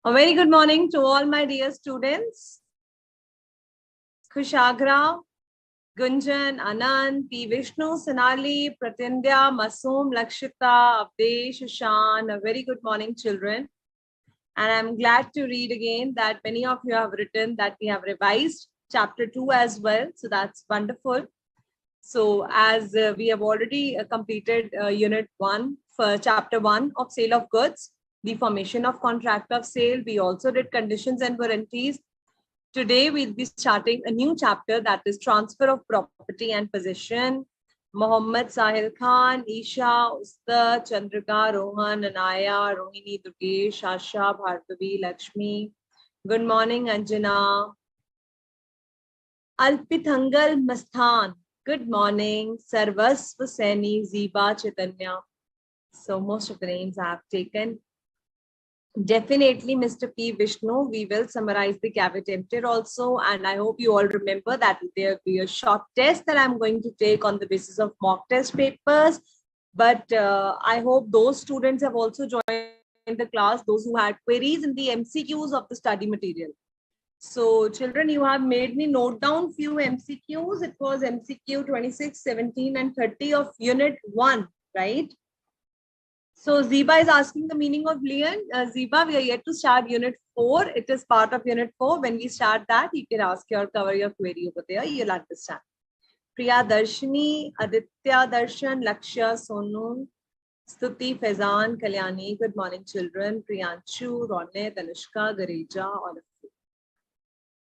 A very good morning to all my dear students. Kushagra, Gunjan, Anand, P. Vishnu, Sonali, Pratindya, Masum, Lakshita, Abdesh, Shan. A very good morning, children. And I'm glad to read again that many of you have written that we have revised chapter 2 as well. So that's wonderful. So as we have already completed unit 1 for chapter 1 of sale of goods, the formation of contract of sale. We also did conditions and warranties. Today we'll be starting a new chapter, that is transfer of property and possession. Mohammed Sahil Khan, Isha, Usta, Chandrika, Rohan, Anaya, Rohini, Dukesh, Asha, Bhargavi, Lakshmi. Good morning, Anjana. Alpithangal Masthan. Good morning. Sarvasva Seni, Ziba, Chaitanya. So most of the names I have taken. Definitely, Mr. P. Vishnu, we will summarize the cavity emptor also. And I hope you all remember that there will be a short test that I'm going to take on the basis of mock test papers. But I hope those students have also joined the class, those who had queries in the MCQs of the study material. So children, you have made me note down few MCQs. It was MCQ 26, 17 and 30 of unit 1, right? So Ziba is asking the meaning of lien. Ziba, we are yet to start unit 4. It is part of unit 4. When we start that, you can ask cover your query over there. You'll understand. Priya Darshini, Aditya Darshan, Lakshya, Sonu, Stuti, Faizan, Kalyani. Good morning, children. Priyanshu, Ronne, Tanushka, Gareja, all of you.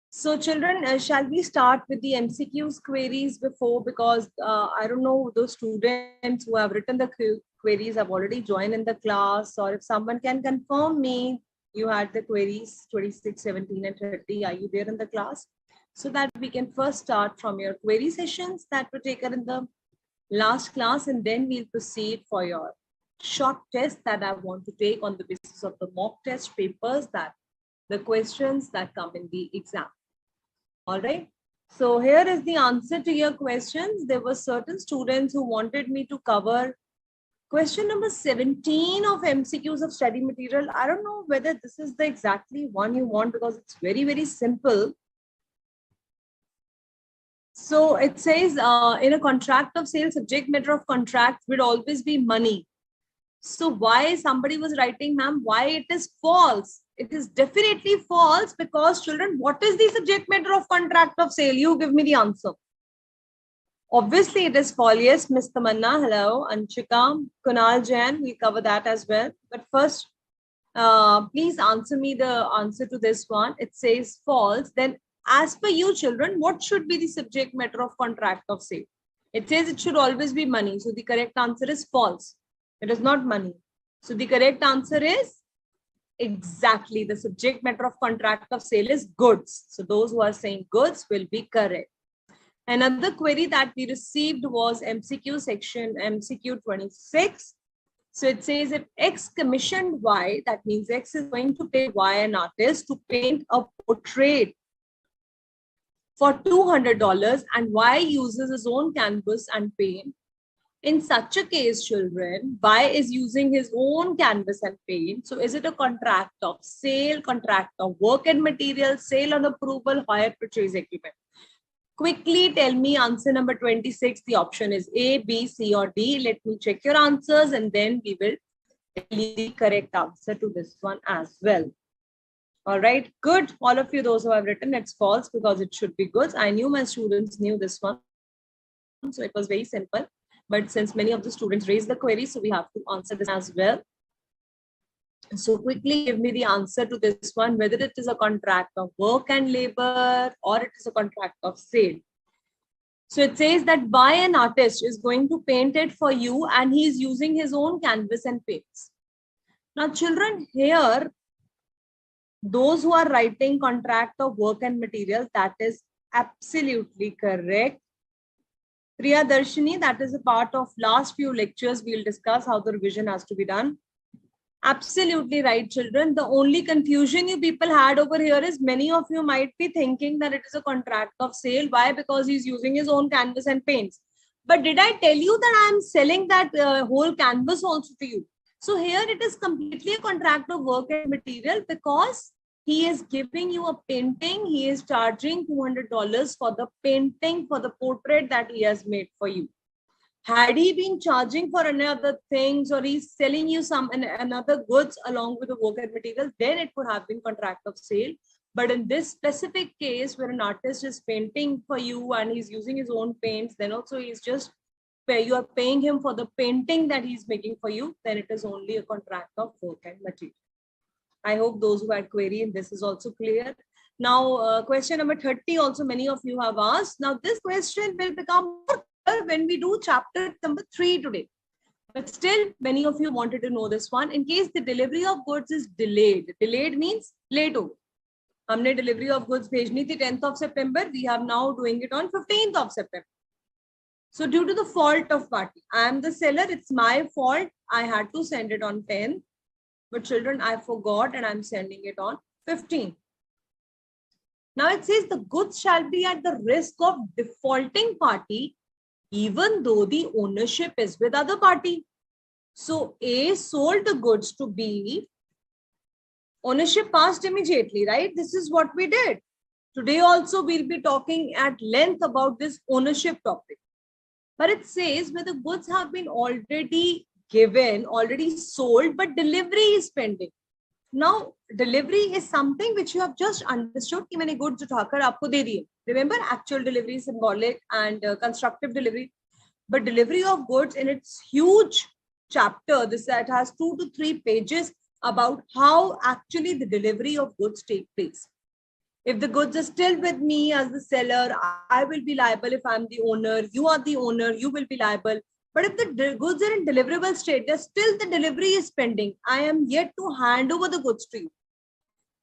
So children, shall we start with the MCQs queries before, because I don't know, those students who have written the queries have already joined in the class, or if someone can confirm me, you had the queries 26, 17 and 30, are you there in the class? So that we can first start from your query sessions that were taken in the last class, and then we'll proceed for your short test that I want to take on the basis of the mock test papers, that the questions that come in the exam. All right. So here is the answer to your questions. There were certain students who wanted me to cover question number 17 of MCQs of study material. I don't know whether this is the exactly one you want, because it's very, very simple. So it says in a contract of sale, subject matter of contract would always be money. So why somebody was writing, ma'am, why it is false? It is definitely false, because children, what is the subject matter of contract of sale? You give me the answer. Obviously, it is false. Yes, Ms. Tamanna, hello. Anshika, Kunal Jain, we'll cover that as well. But first, please answer me the answer to this one. It says false. Then as per you, children, what should be the subject matter of contract of sale? It says it should always be money. So the correct answer is false. It is not money. So the correct answer is exactly the subject matter of contract of sale is goods. So those who are saying goods will be correct. Another query that we received was MCQ section MCQ 26. So it says if X commissioned Y, that means X is going to pay Y an artist to paint a portrait for $200 and Y uses his own canvas and paint. In such a case, children, Y is using his own canvas and paint. So is it a contract of sale, contract of work and material, sale on approval, hire, purchase agreement? Quickly tell me answer number 26. The option is A, B, C or D. Let me check your answers and then we will tell you the correct answer to this one as well. All right, good. All of you, those who have written, it's false because it should be goods. I knew my students knew this one. So it was very simple. But since many of the students raised the query, so we have to answer this as well. So quickly give me the answer to this one, whether it is a contract of work and labor or it is a contract of sale. So it says that Y an artist is going to paint it for you and he is using his own canvas and paints. Now children, here, those who are writing contract of work and material, that is absolutely correct. Priya Darshini, that is a part of last few lectures. We'll discuss how the revision has to be done. Absolutely right, children. The only confusion you people had over here is many of you might be thinking that it is a contract of sale. Why? Because he's using his own canvas and paints. But did I tell you that I'm selling that whole canvas also to you? So here it is completely a contract of work and material because he is giving you a painting. He is charging $200 for the painting, for the portrait that he has made for you. Had he been charging for another things, or he's selling you some another goods along with the work and material, then it would have been contract of sale. But in this specific case where an artist is painting for you and he's using his own paints, then also he's just you are paying him for the painting that he's making for you, then it is only a contract of work and material. I hope those who had query in this is also clear. Now, question number 30 also many of you have asked. Now, this question will become more clear when we do chapter number 3 today. But still, many of you wanted to know this one. In case the delivery of goods is delayed. Delayed means late over. हमने delivery of goods भेजनी थी 10th of September. We are now doing it on 15th of September. So due to the fault of party, I am the seller. It's my fault. I had to send it on 10th. But children, I forgot and I'm sending it on 15th. Now it says the goods shall be at the risk of defaulting party even though the ownership is with other party. So A sold the goods to B. Ownership passed immediately, right? This is what we did. Today also we'll be talking at length about this ownership topic. But it says where the goods have been already given, already sold, but delivery is pending. Now, delivery is something which you have just understood कि मैंने goods उठाकर आपको दे दिए. Remember, actual delivery, symbolic and constructive delivery. But delivery of goods in its huge chapter, this that has 2 to 3 pages about how actually the delivery of goods take place. If the goods are still with me as the seller, I will be liable if I'm the owner. You are the owner, you will be liable. But if the goods are in deliverable state, still the delivery is pending. I am yet to hand over the goods to you.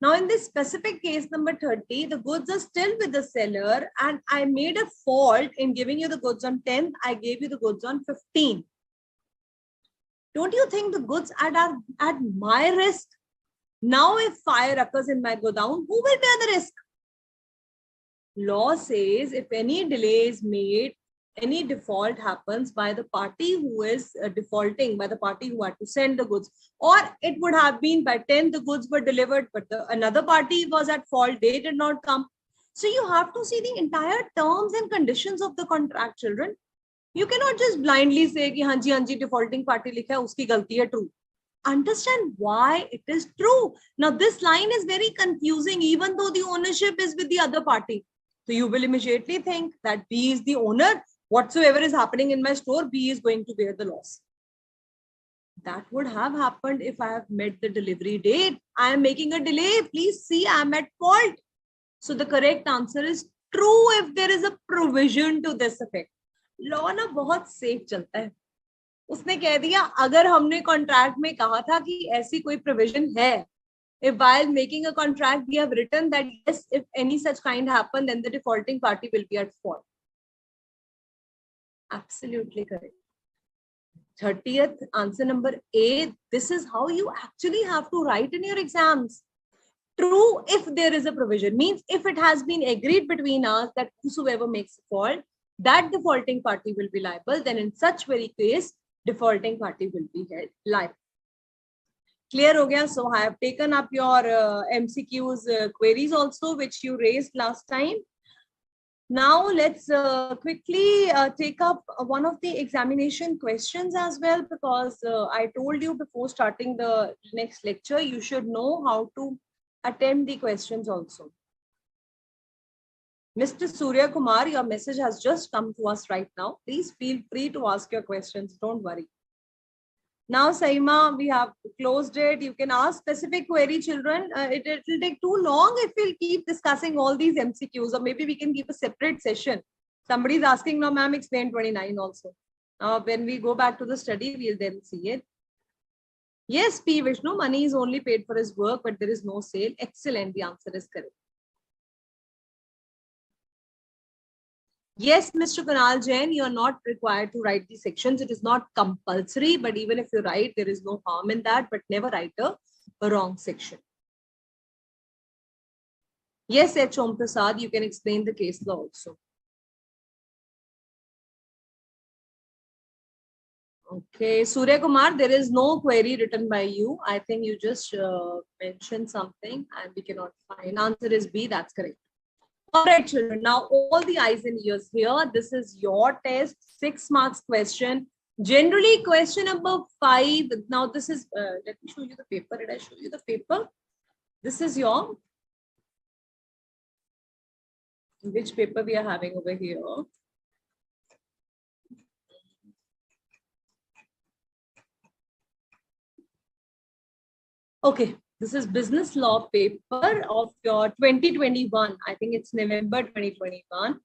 Now, in this specific case number 30, the goods are still with the seller and I made a fault in giving you the goods on 10th. I gave you the goods on 15th. Don't you think the goods are at my risk? Now, if fire occurs in my godown, who will bear the risk? Law says if any delay is made, any default happens by the party who is defaulting, by the party who had to send the goods, or it would have been by 10 the goods were delivered, but another party was at fault, they did not come. So you have to see the entire terms and conditions of the contract, children. You cannot just blindly say कि हाँ जी defaulting party लिखा है उसकी गलती है, true. Understand why it is true. Now this line is very confusing even though the ownership is with the other party. So you will immediately think that B is the owner. Whatsoever is happening in my store, B is going to bear the loss. That would have happened if I have met the delivery date. I am making a delay. Please see, I am at fault. So the correct answer is true if there is a provision to this effect. Law ना बहुत safe चलता है. उसने कह दिया अगर हमने contract में कहा था कि ऐसी कोई प्रोविजन है, if while making a contract we have written that yes, if any such kind happen, then the defaulting party will be at fault. Absolutely correct. 30th answer number A. This is how you actually have to write in your exams. True if there is a provision, means if it has been agreed between us that whosoever makes a fault, that defaulting party will be liable, then in such very case defaulting party will be held liable. Clear ho gaya? So I have taken up your MCQs queries also, which you raised last time. Now let's quickly take up one of the examination questions as well, because I told you before starting the next lecture, you should know how to attempt the questions also. Mr. Surya Kumar, your message has just come to us right now. Please feel free to ask your questions. Don't worry. Now, Saima, we have closed it. You can ask specific query, children. It will take too long if we'll keep discussing all these MCQs, or maybe we can keep a separate session. Somebody is asking now, ma'am, explain 29 also. When we go back to the study, we'll then see it. Yes, P. Vishnu, money is only paid for his work, but there is no sale. Excellent. The answer is correct. Yes, Mr. Kunal Jain, you are not required to write these sections. It is not compulsory, but even if you write, there is no harm in that, but never write a wrong section. Yes, H. Om Prasad, you can explain the case law also. Okay, Surya Kumar, there is no query written by you. I think you just mentioned something and we cannot find. Answer is B, that's correct. All right, children. Now, all the eyes and ears here. This is your test, 6 marks question. Generally, question number 5. Now, this is, let me show you the paper. Did I show you the paper? This is your, which paper we are having over here? Okay, this is business law paper of your 2021. I think it's November 2021.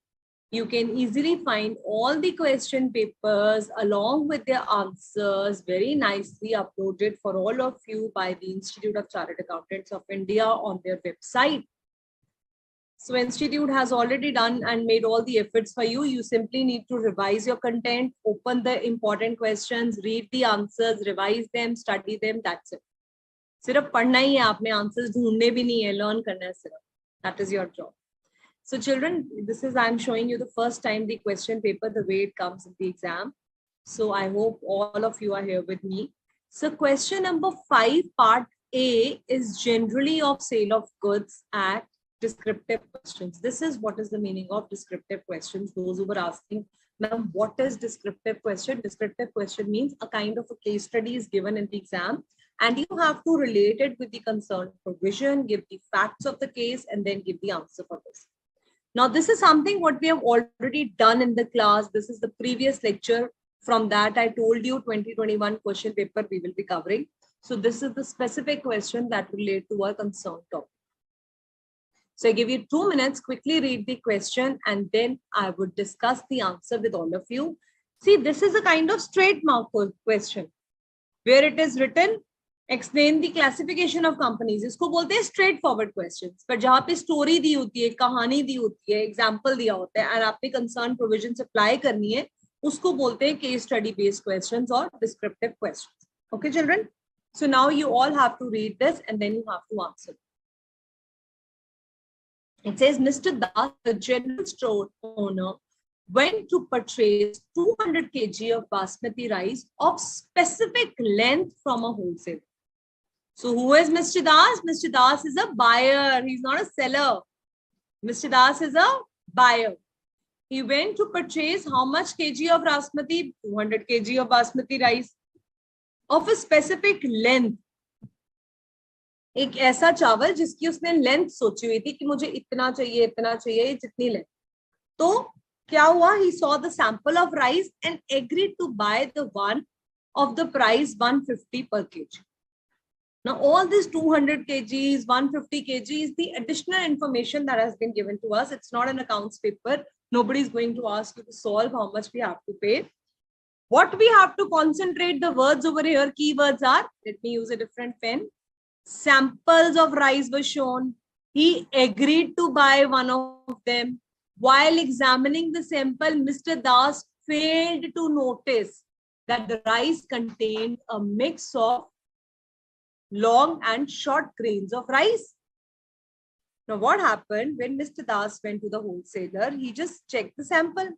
You can easily find all the question papers along with their answers very nicely uploaded for all of you by the Institute of Chartered Accountants of India on their website. So Institute has already done and made all the efforts for you. You simply need to revise your content, open the important questions, read the answers, revise them, study them. That's it. सिर्फ पढ़ना ही है आपने, answers ढूंढने भी नहीं है, learn करना है सिर्फ. That is your job. So children, this is, I'm showing you the first time the question paper, the way it comes in the exam. So I hope all of you are here with me. So question number 5, part A is generally of sale of goods at descriptive questions. This is what is the meaning of descriptive questions. Those who were asking, ma'am, what is descriptive question? Descriptive question means a kind of a case study is given in the exam, and you have to relate it with the concerned provision, give the facts of the case, and then give the answer for this. Now, this is something what we have already done in the class. This is the previous lecture. From that, I told you 2021 question paper we will be covering. So this is the specific question that relate to our concerned topic. So I give you 2 minutes, quickly read the question, and then I would discuss the answer with all of you. See, this is a kind of straight mark question where it is written, explain the classification of companies. इसको बोलते हैं straight forward questions. पर जहाँ पे story दी होती है, कहानी दी होती है, example दिया होता है, और आपने concern provisions apply करनी है, उसको बोलते हैं case study based questions or descriptive questions. Okay, children? So now you all have to read this and then you have to answer. It says, Mr. Das, the general store owner, went to purchase 200 kg of basmati rice of specific length from a wholesaler. So who is Mr. Das? Mr. Das is a buyer. He's not a seller. Mr. Das is a buyer. He went to purchase how much kg of basmati? 200 kg of basmati rice of a specific length. एक ऐसा चावल जिसकी उसने length सोची हुई थी कि मुझे इतना चाहिए, जितनी लेंथ. तो क्या हुआ? He saw the sample of rice and agreed to buy the one of the price 150 per kg. Now, all these 200 kgs, 150 kgs, the additional information that has been given to us. It's not an accounts paper. Nobody is going to ask you to solve how much we have to pay. What we have to concentrate the words over here, keywords are, let me use a different pen. Samples of rice were shown. He agreed to buy one of them. While examining the sample, Mr. Das failed to notice that the rice contained a mix of long and short grains of rice. Now, what happened when Mr. Das went to the wholesaler? He just checked the sample.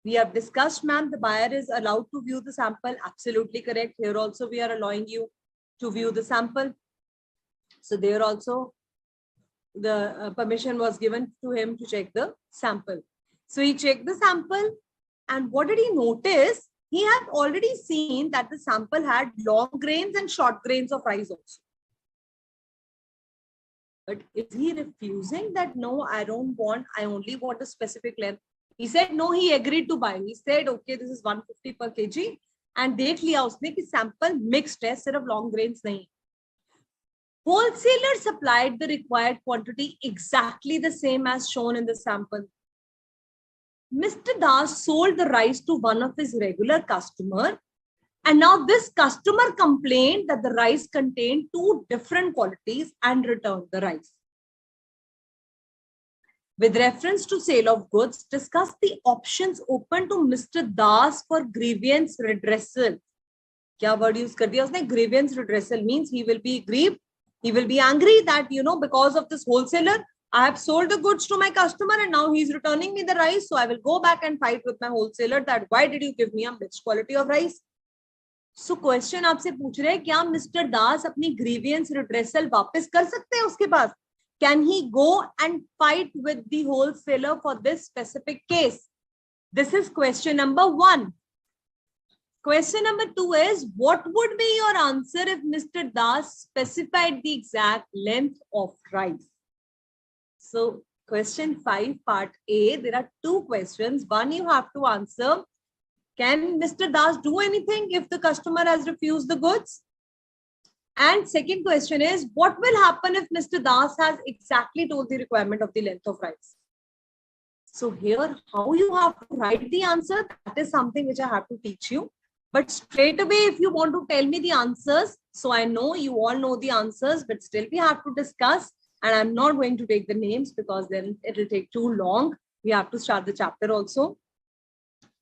We have discussed, ma'am, the buyer is allowed to view the sample. Absolutely correct. Here also, we are allowing you to view the sample. So there also, the permission was given to him to check the sample. So he checked the sample, and what did he notice? He had already seen that the sample had long grains and short grains of rice also. But is he refusing that? No, I don't want, I only want a specific length. He said no, he agreed to buy. He said, okay, this is 150 per kg. And देख लिया उसने कि sample mixed है, सिर्फ long grains नहीं. Wholesaler supplied the required quantity exactly the same as shown in the sample. Mr. Das sold the rice to one of his regular customers, and now this customer complained that the rice contained 2 different qualities and returned the rice. With reference to sale of goods, discuss the options open to Mr. Das for grievance redressal. क्या word use कर दिया उसने? Grievance redressal means he will be grieved. He will be angry that, because of this wholesaler, I have sold the goods to my customer and now he's returning me the rice. So I will go back and fight with my wholesaler that why did you give me a mixed quality of rice? So question आपसे पूछ रहे हैं क्या mister दास अपनी grievance redressal वापस कर सकते हैं उसके पास? Can he go and fight with the wholesaler for this specific case? This is question number 1. Question number 2 is, what would be your answer if Mr. Das specified the exact length of rice? So question 5 part A, there are 2 questions. One you have to answer. Can Mr. Das do anything if the customer has refused the goods? And second question is, what will happen if Mr. Das has exactly told the requirement of the length of rice? So here, how you have to write the answer, that is something which I have to teach you. But straight away, if you want to tell me the answers, so I know you all know the answers, but still we have to discuss. And I'm not going to take the names because then it will take too long. We have to start the chapter also.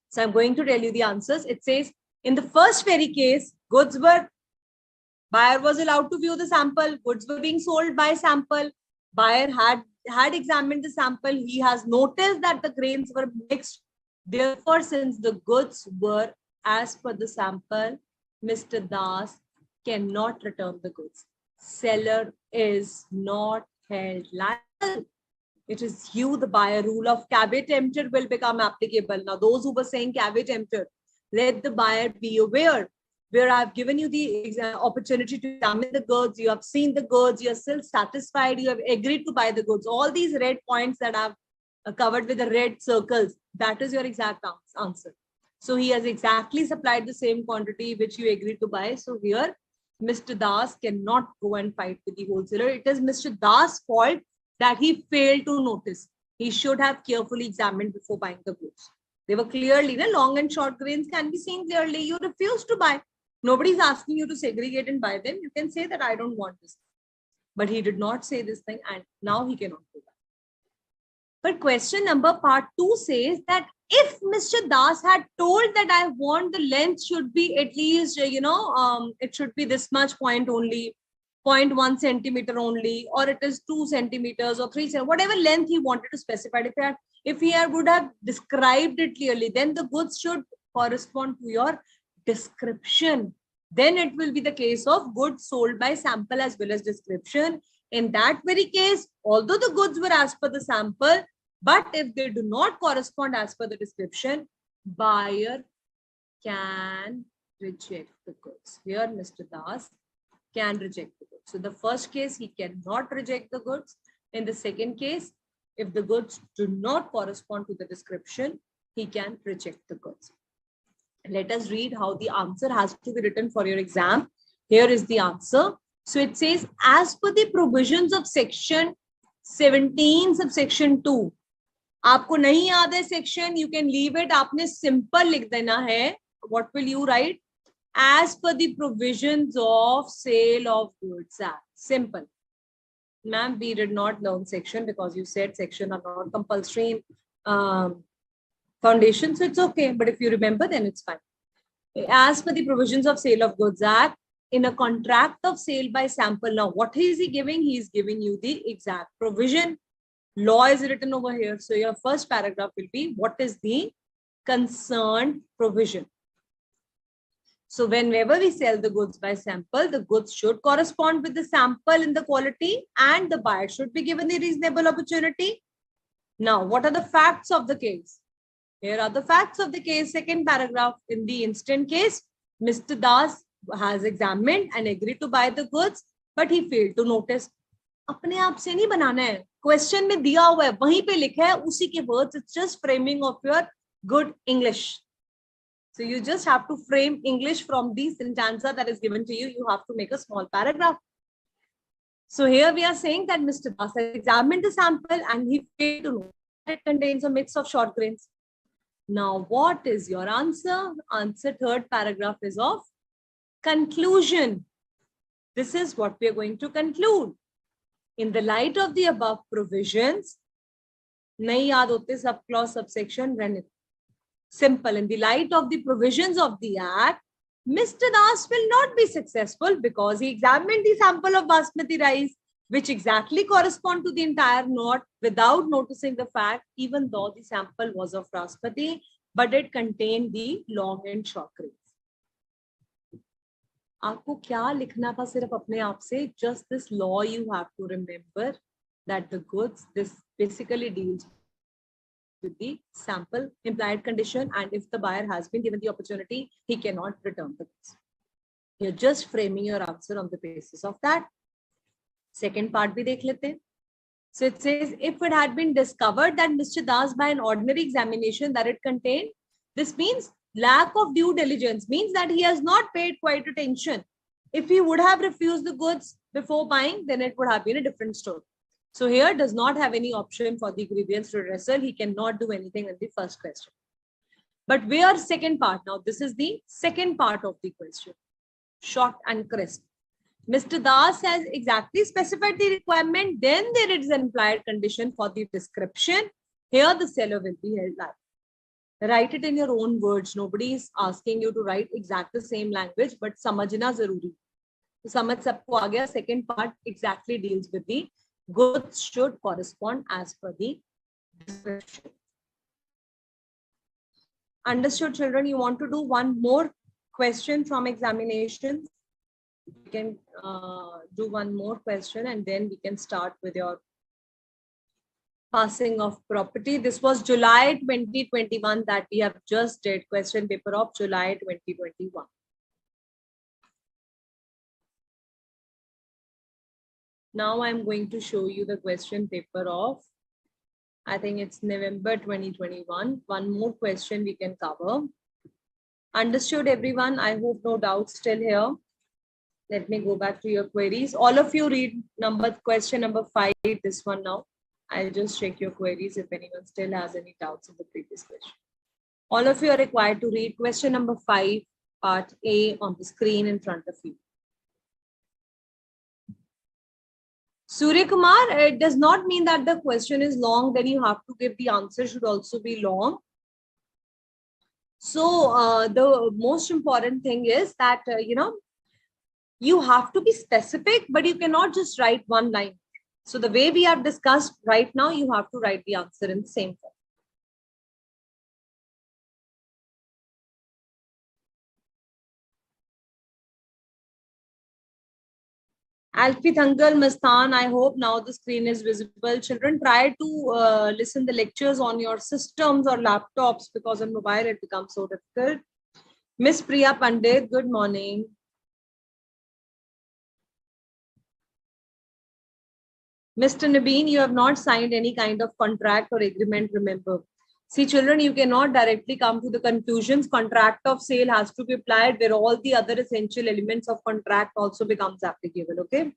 So I'm going to tell you the answers. It says, in the first very case, buyer was allowed to view the sample. Goods were being sold by sample. Buyer had examined the sample. He has noticed that the grains were mixed. Therefore, since the goods were as per the sample, Mr. Das cannot return the goods. Seller is not held liable. It is you, the buyer. Rule of caveat emptor will become applicable. Now, those who were saying caveat emptor, let the buyer be aware. Where I've given you the opportunity to examine the goods, you have seen the goods, you are still satisfied, you have agreed to buy the goods. All these red points that I've covered with the red circles, that is your exact answer. So he has exactly supplied the same quantity which you agreed to buy. So here, Mr. Das cannot go and fight with the wholesaler. It is Mr. Das' fault that he failed to notice. He should have carefully examined before buying the goods. They were clearly, long and short grains can be seen clearly. You refused to buy. Nobody is asking you to segregate and buy them. You can say that I don't want this. But he did not say this thing and now he cannot do that. But question number part 2 says that if Mr. Das had told that I want the length should be at least, it should be this much point only, 0.1 centimeter only, or it is 2 centimeters or 3 centimeters, whatever length he wanted to specify. If he would have described it clearly, then the goods should correspond to your description. Then it will be the case of goods sold by sample as well as description. In that very case, although the goods were as per the sample, but if they do not correspond as per the description, buyer can reject the goods. Here, Mr. Das can reject the goods. So the first case, he cannot reject the goods. In the second case, if the goods do not correspond to the description, he can reject the goods. Let us read how the answer has to be written for your exam. Here is the answer. So it says, as per the provisions of section 17 subsection 2, आपको नहीं याद है section, you can leave it. आपने simple लिख देना है. What will you write? As per the provisions of sale of goods act. Simple. Ma'am, we did not learn section because you said section are not compulsory in foundation, so it's okay. But if you remember, then it's fine. As per the provisions of sale of goods act, in a contract of sale by sample. Now, what is he giving? He is giving you the exact provision. Law is written over here. So your first paragraph will be, what is the concerned provision? So whenever we sell the goods by sample, the goods should correspond with the sample in the quality and the buyer should be given the reasonable opportunity. Now, what are the facts of the case? Here are the facts of the case. Second paragraph. In the instant case, Mr. Das has examined and agreed to buy the goods, but he failed to notice. अपने आप से नहीं बनाना है. Question में दिया हुआ है, वहीं पे लिखा है, उसी के words. It's just framing of your good English. So you just have to frame English from the stanza that is given to you. You have to make a small paragraph. So here we are saying that Mr. Das has examined the sample and he failed to know that it contains a mix of short grains. Now, what is your answer? Answer, third paragraph is of conclusion. This is what we are going to conclude. In the light of the above provisions, nahi yaad hote subclause subsection, run it. Simple. In the light of the provisions of the Act, Mr. Das will not be successful because he examined the sample of basmati rice, which exactly correspond to the entire knot without noticing the fact, even though the sample was of basmati, but it contained the long and short grains. आपको क्या लिखना था सिर्फ अपने आप से, just this law you have to remember that the goods, this basically deals with the sample implied condition, and if the buyer has been given the opportunity, he cannot return the goods. You're just framing your answer on the basis of that. Second part bhi dekh lete hain. So it says, if it had been discovered that Mr. Das by an ordinary examination that it contained, this means lack of due diligence, means that he has not paid quite attention. If he would have refused the goods before buying, then it would have been a different story. So here does not have any option for the grievance redressal. He cannot do anything in the first question. But where second part? Now this is the second part of the question. Short and crisp. Mr. Das has exactly specified the requirement, then there is an implied condition for the description. Here the seller will be held liable. Write it in your own words. Nobody is asking you to write exact the same language, but samajhna zaruri. So samajh sabko aa gaya. Second part exactly deals with the goods should correspond as per the description. Understood, children? You want to do one more question from examinations? We can do one more question and then we can start with your passing of property. This was July 2021 that we have just did, question paper of July 2021. Now I'm going to show you the question paper of, I think it's November 2021. One more question we can cover. Understood, everyone? I hope no doubts still here. Let me go back to your queries. All of you read question number 5, this one now. I'll just check your queries if anyone still has any doubts in the previous question. All of you are required to read question number 5, part A on the screen in front of you. Surya Kumar, it does not mean that the question is long, then you have to give the answer should also be long. So the most important thing is that, you have to be specific, but you cannot just write one line. So the way we have discussed right now, you have to write the answer in the same form. Alfie Uncle Mastan, I hope now the screen is visible. Children, try to listen the lectures on your systems or laptops, because on mobile it becomes so difficult. Miss Priya Pandit, good morning. Mr. Nabeen, you have not signed any kind of contract or agreement, remember. See, children, you cannot directly come to the conclusions. Contract of sale has to be applied where all the other essential elements of contract also becomes applicable, okay?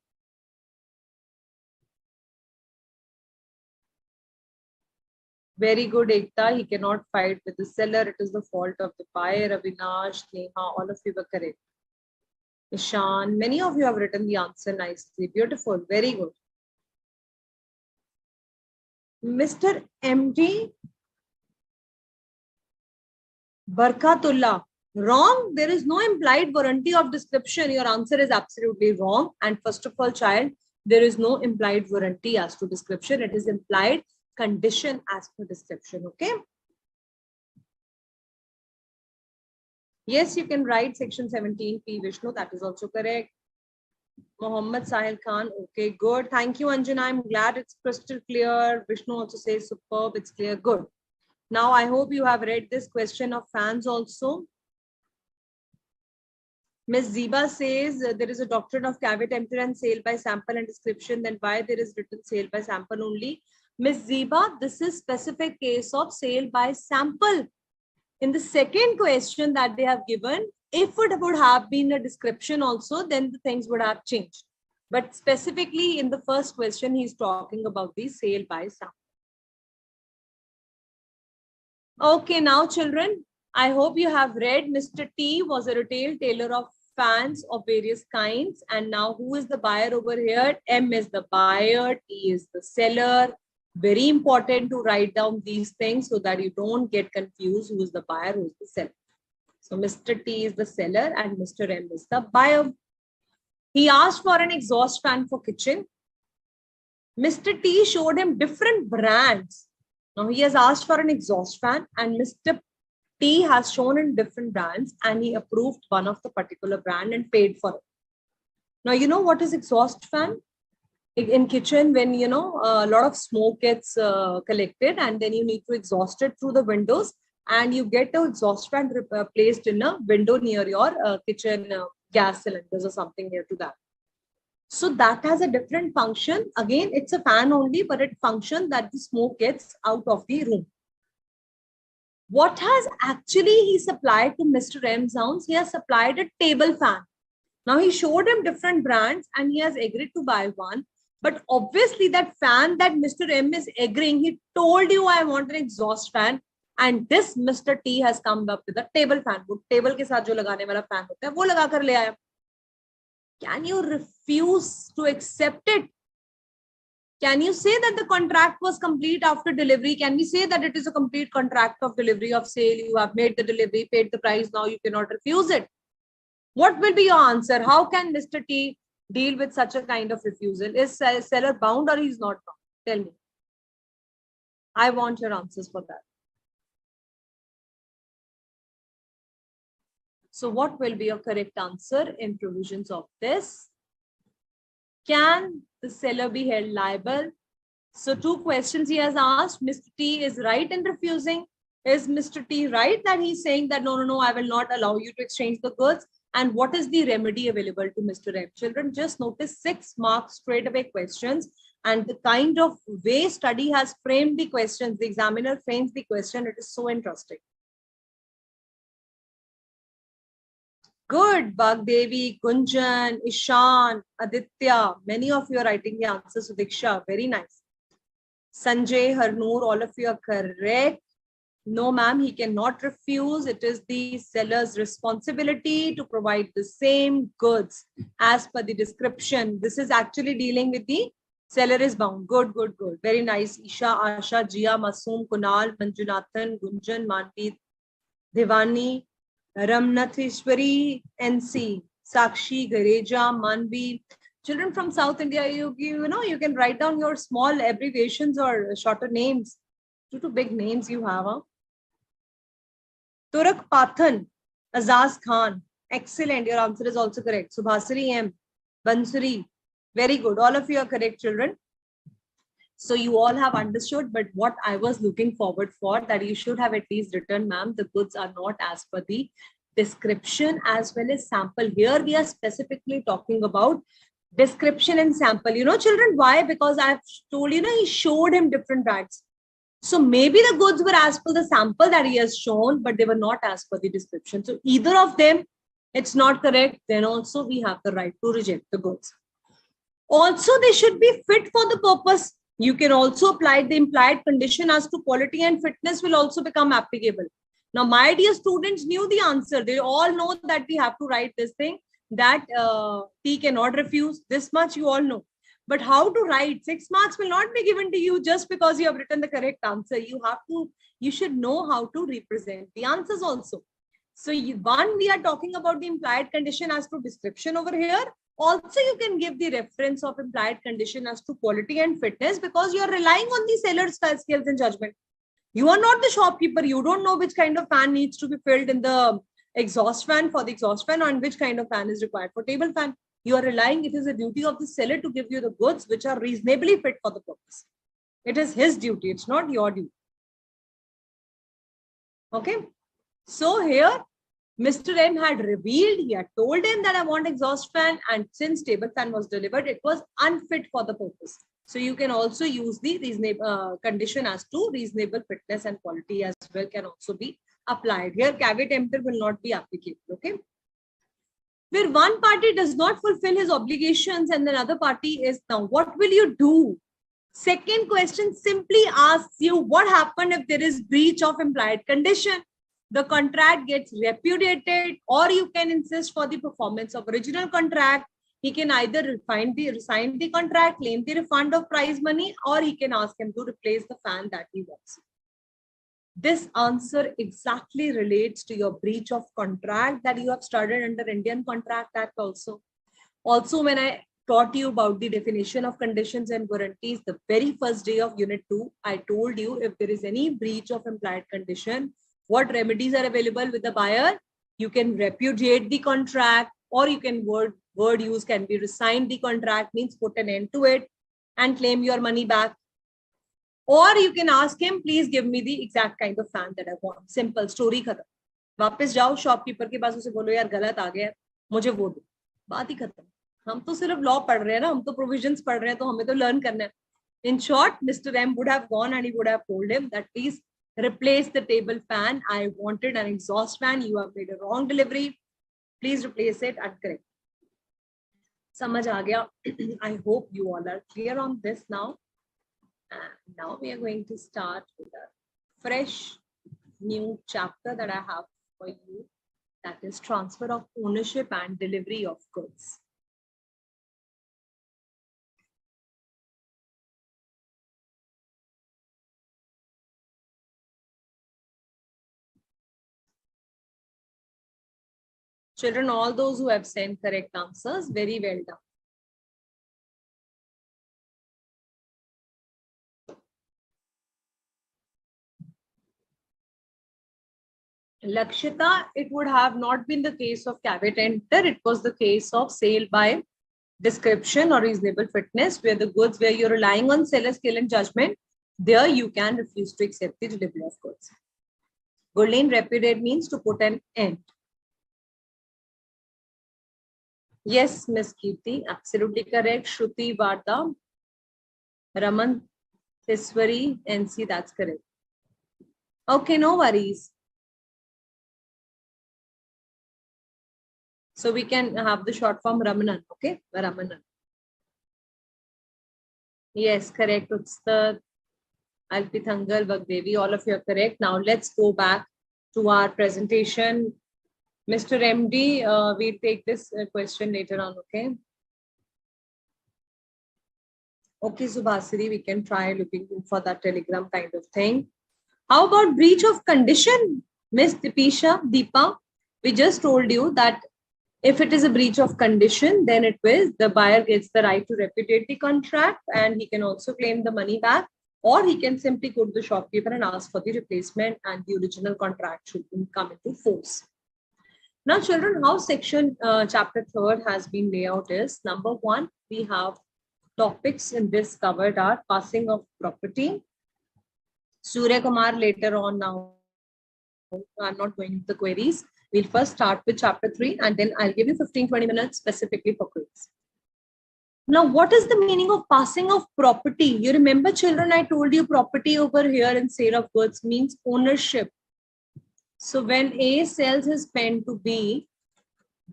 Very good, Ekta. He cannot fight with the seller. It is the fault of the buyer. Avinash, Neha, all of you were correct. Ishan, many of you have written the answer nicely. Beautiful. Very good. Mr. MD Barkatullah, wrong. There is no implied warranty of description. Your answer is absolutely wrong. And first of all, child, there is no implied warranty as to description. It is implied condition as per description. Okay. Yes, you can write section 17 P Vishnu. That is also correct. Mohammed Sahil Khan. Okay, good. Thank you, Anjana. I'm glad it's crystal clear. Vishnu also says superb. It's clear. Good. Now, I hope you have read this question of fans also. Ms. Ziba says there is a doctrine of caveat emptor and sale by sample and description. Then why there is written sale by sample only? Ms. Ziba, this is specific case of sale by sample. In the second question that they have given, if it would have been a description also, then the things would have changed. But specifically in the first question, he's talking about the sale by sample. Okay, now children, I hope you have read Mr. T was a retail tailor of fans of various kinds. And now who is the buyer over here? M is the buyer, T is the seller. Very important to write down these things so that you don't get confused who is the buyer, who is the seller. So Mr. T is the seller and Mr. M is the buyer. He asked for an exhaust fan for kitchen. Mr. T showed him different brands. Now he has asked for an exhaust fan and Mr. T has shown in different brands and he approved one of the particular brand and paid for it. Now, you know what is exhaust fan? In kitchen, when, you know, a lot of smoke gets collected and then you need to exhaust it through the windows, and you get the exhaust fan placed in a window near your kitchen gas cylinders or something near to that. So that has a different function. Again, it's a fan only, but it functions that the smoke gets out of the room. What has actually he supplied to Mr. M's house? He has supplied a table fan. Now he showed him different brands and he has agreed to buy one. But obviously that fan that Mr. M is agreeing, he told you I want an exhaust fan. And this Mr. T has come up with a table fan. वो table के साथ जो लगाने वाला fan होता है, वो लगा कर ले आया. Can you refuse to accept it? Can you say that the contract was complete after delivery? Can we say that it is a complete contract of delivery of sale? You have made the delivery, paid the price, now you cannot refuse it. What will be your answer? How can Mr. T deal with such a kind of refusal? Is seller bound or he's not bound? Tell me. I want your answers for that. So what will be your correct answer in provisions of this? Can the seller be held liable? So 2 questions he has asked. Mr. T is right in refusing. Is Mr. T right that he's saying that no, I will not allow you to exchange the goods? And what is the remedy available to Mr. M? Children, just notice 6 marks straight away questions and the kind of way study has framed the questions. The examiner frames the question. It is so interesting. Good, Bhagdevi, Gunjan, Ishan, Aditya. Many of you are writing the answers to Diksha. Very nice. Sanjay, Harnoor, all of you are correct. No, ma'am, he cannot refuse. It is the seller's responsibility to provide the same goods as per the description. This is actually dealing with the seller is bound. Good, good, good. Very nice. Isha, Asha, Jia, Masoom, Kunal, Manjunathan, Gunjan, Manpreet, Devani, Ramnatheshwari, NC, Sakshi, Gareja, Manvi. Children from South India, you know, you can write down your small abbreviations or shorter names. 2 big names you have. Huh? Turak Pathan, Azaz Khan. Excellent. Your answer is also correct. Subhasri M. Bansuri. Very good. All of you are correct, children. So you all have understood, but what I was looking forward for, that you should have at least written, ma'am, the goods are not as per the description as well as sample. Here we are specifically talking about description and sample. You know, children, why? Because I've told you, he showed him different brands. So maybe the goods were as per the sample that he has shown, but they were not as per the description. So either of them, it's not correct. Then also we have the right to reject the goods. Also, they should be fit for the purpose. You can also apply the implied condition as to quality and fitness will also become applicable. Now, my dear students knew the answer. They all know that we have to write this thing, that T cannot refuse. This much you all know. But how to write? 6 marks will not be given to you just because you have written the correct answer. You should know how to represent the answers also. So one, we are talking about the implied condition as to description over here. Also, you can give the reference of implied condition as to quality and fitness because you are relying on the seller's skills and judgment. You are not the shopkeeper. You don't know which kind of fan needs to be filled in the exhaust fan for the exhaust fan and which kind of fan is required for table fan. You are relying, it is a duty of the seller to give you the goods which are reasonably fit for the purpose. It is his duty. It's not your duty. Okay. So here, Mr. M had revealed, he had told him that I want exhaust fan, and since table fan was delivered, it was unfit for the purpose. So you can also use the reasonable condition as to reasonable fitness and quality as well can also be applied. Here, caveat emptor will not be applicable. Okay. Where one party does not fulfill his obligations and another party is now, what will you do? Second question simply asks you what happened if there is breach of implied condition. The contract gets repudiated, or you can insist for the performance of original contract. He can either resign the contract, claim the refund of prize money, or he can ask him to replace the fan that he wants. This answer exactly relates to your breach of contract that you have studied under Indian Contract Act also. Also, when I taught you about the definition of conditions and guarantees, the very first day of Unit 2, I told you if there is any breach of implied condition, What remedies are available with the buyer? You can repudiate the contract, or you can word use can be resign the contract, means put an end to it and claim your money back. Or you can ask him, please give me the exact kind of fan that I want. Simple, story खत्म. वापस जाओ shopkeeper के पास, उसे बोलो यार गलत आ गया, मुझे वो दो. बात ही खत्म. हम तो सिर्फ लॉ पढ़ रहे हैं ना, हम तो प्रोविजंस पढ़ रहे हैं, तो हमें तो लर्न करना है. In short, Mr. M would have gone and he would have told him that please replace the table fan. I wanted an exhaust fan. You have made a wrong delivery. Please replace it and correct. समझ आ गया? I hope you all are clear on this now. And now we are going to start with a fresh new chapter that I have for you. That is transfer of ownership and delivery of goods. Children, all those who have sent correct answers, very well done. Lakshita, it would have not been the case of caveat emptor. It was the case of sale by description or reasonable fitness, where the goods, where you're relying on seller's skill and judgment, there you can refuse to accept the delivery of goods. Gurleen, repudiate means to put an end. Yes, Miss Kirti, absolutely correct. Shruti, Varda, Raman, Tiswari, NC, that's correct. Okay, no worries. So we can have the short form Ramanan, okay? Ramanan. Yes, correct. It's the Alpithangal, Vagdevi, all of you are correct. Now let's go back to our presentation. Mr. MD, we'll take this question later on, okay? Okay, Subhasiri, we can try looking for that telegram kind of thing. How about breach of condition? Miss Deepa, we just told you that if it is a breach of condition, then it will, the buyer gets the right to repudiate the contract and he can also claim the money back, or he can simply go to the shopkeeper and ask for the replacement and the original contract should come into force. Now, children, how section chapter 3 has been laid out is, number 1, we have topics in this covered are passing of property. Surya Kumar later on now, I'm not going into the queries. We'll first start with chapter 3 and then I'll give you 15-20 minutes specifically for quiz. Now, what is the meaning of passing of property? You remember, children, I told you property over here in sale of goods means ownership. So when A sells his pen to B,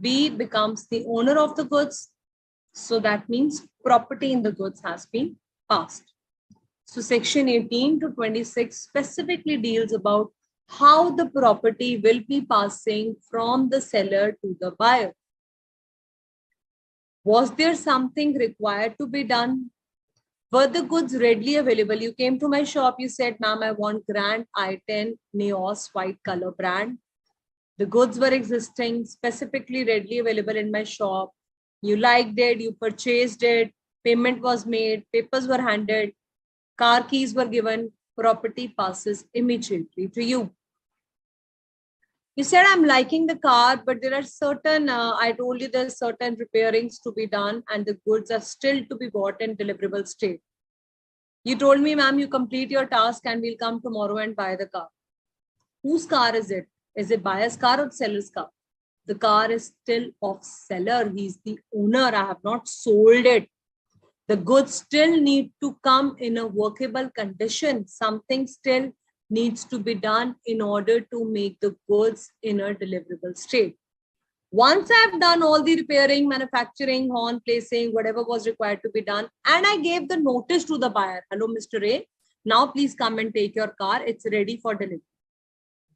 B becomes the owner of the goods. So that means property in the goods has been passed. So section 18 to 26 specifically deals about how the property will be passing from the seller to the buyer. Was there something required to be done? Were the goods readily available? You came to my shop, you said, ma'am, I want Grand I-10 Neos white color brand. The goods were existing, specifically readily available in my shop. You liked it, you purchased it, payment was made, papers were handed, car keys were given, property passes immediately to you. You said, I'm liking the car, but there are certain, I told you there's certain repairings to be done and the goods are still to be bought in deliverable state. You told me, ma'am, you complete your task and we'll come tomorrow and buy the car. Whose car is it? Is it buyer's car or seller's car? The car is still of seller. He's the owner. I have not sold it. The goods still need to come in a workable condition. Something still needs to be done in order to make the goods in a deliverable state. Once I've done all the repairing, manufacturing, horn placing, whatever was required to be done, and I gave the notice to the buyer, hello, Mr. A, now please come and take your car. It's ready for delivery.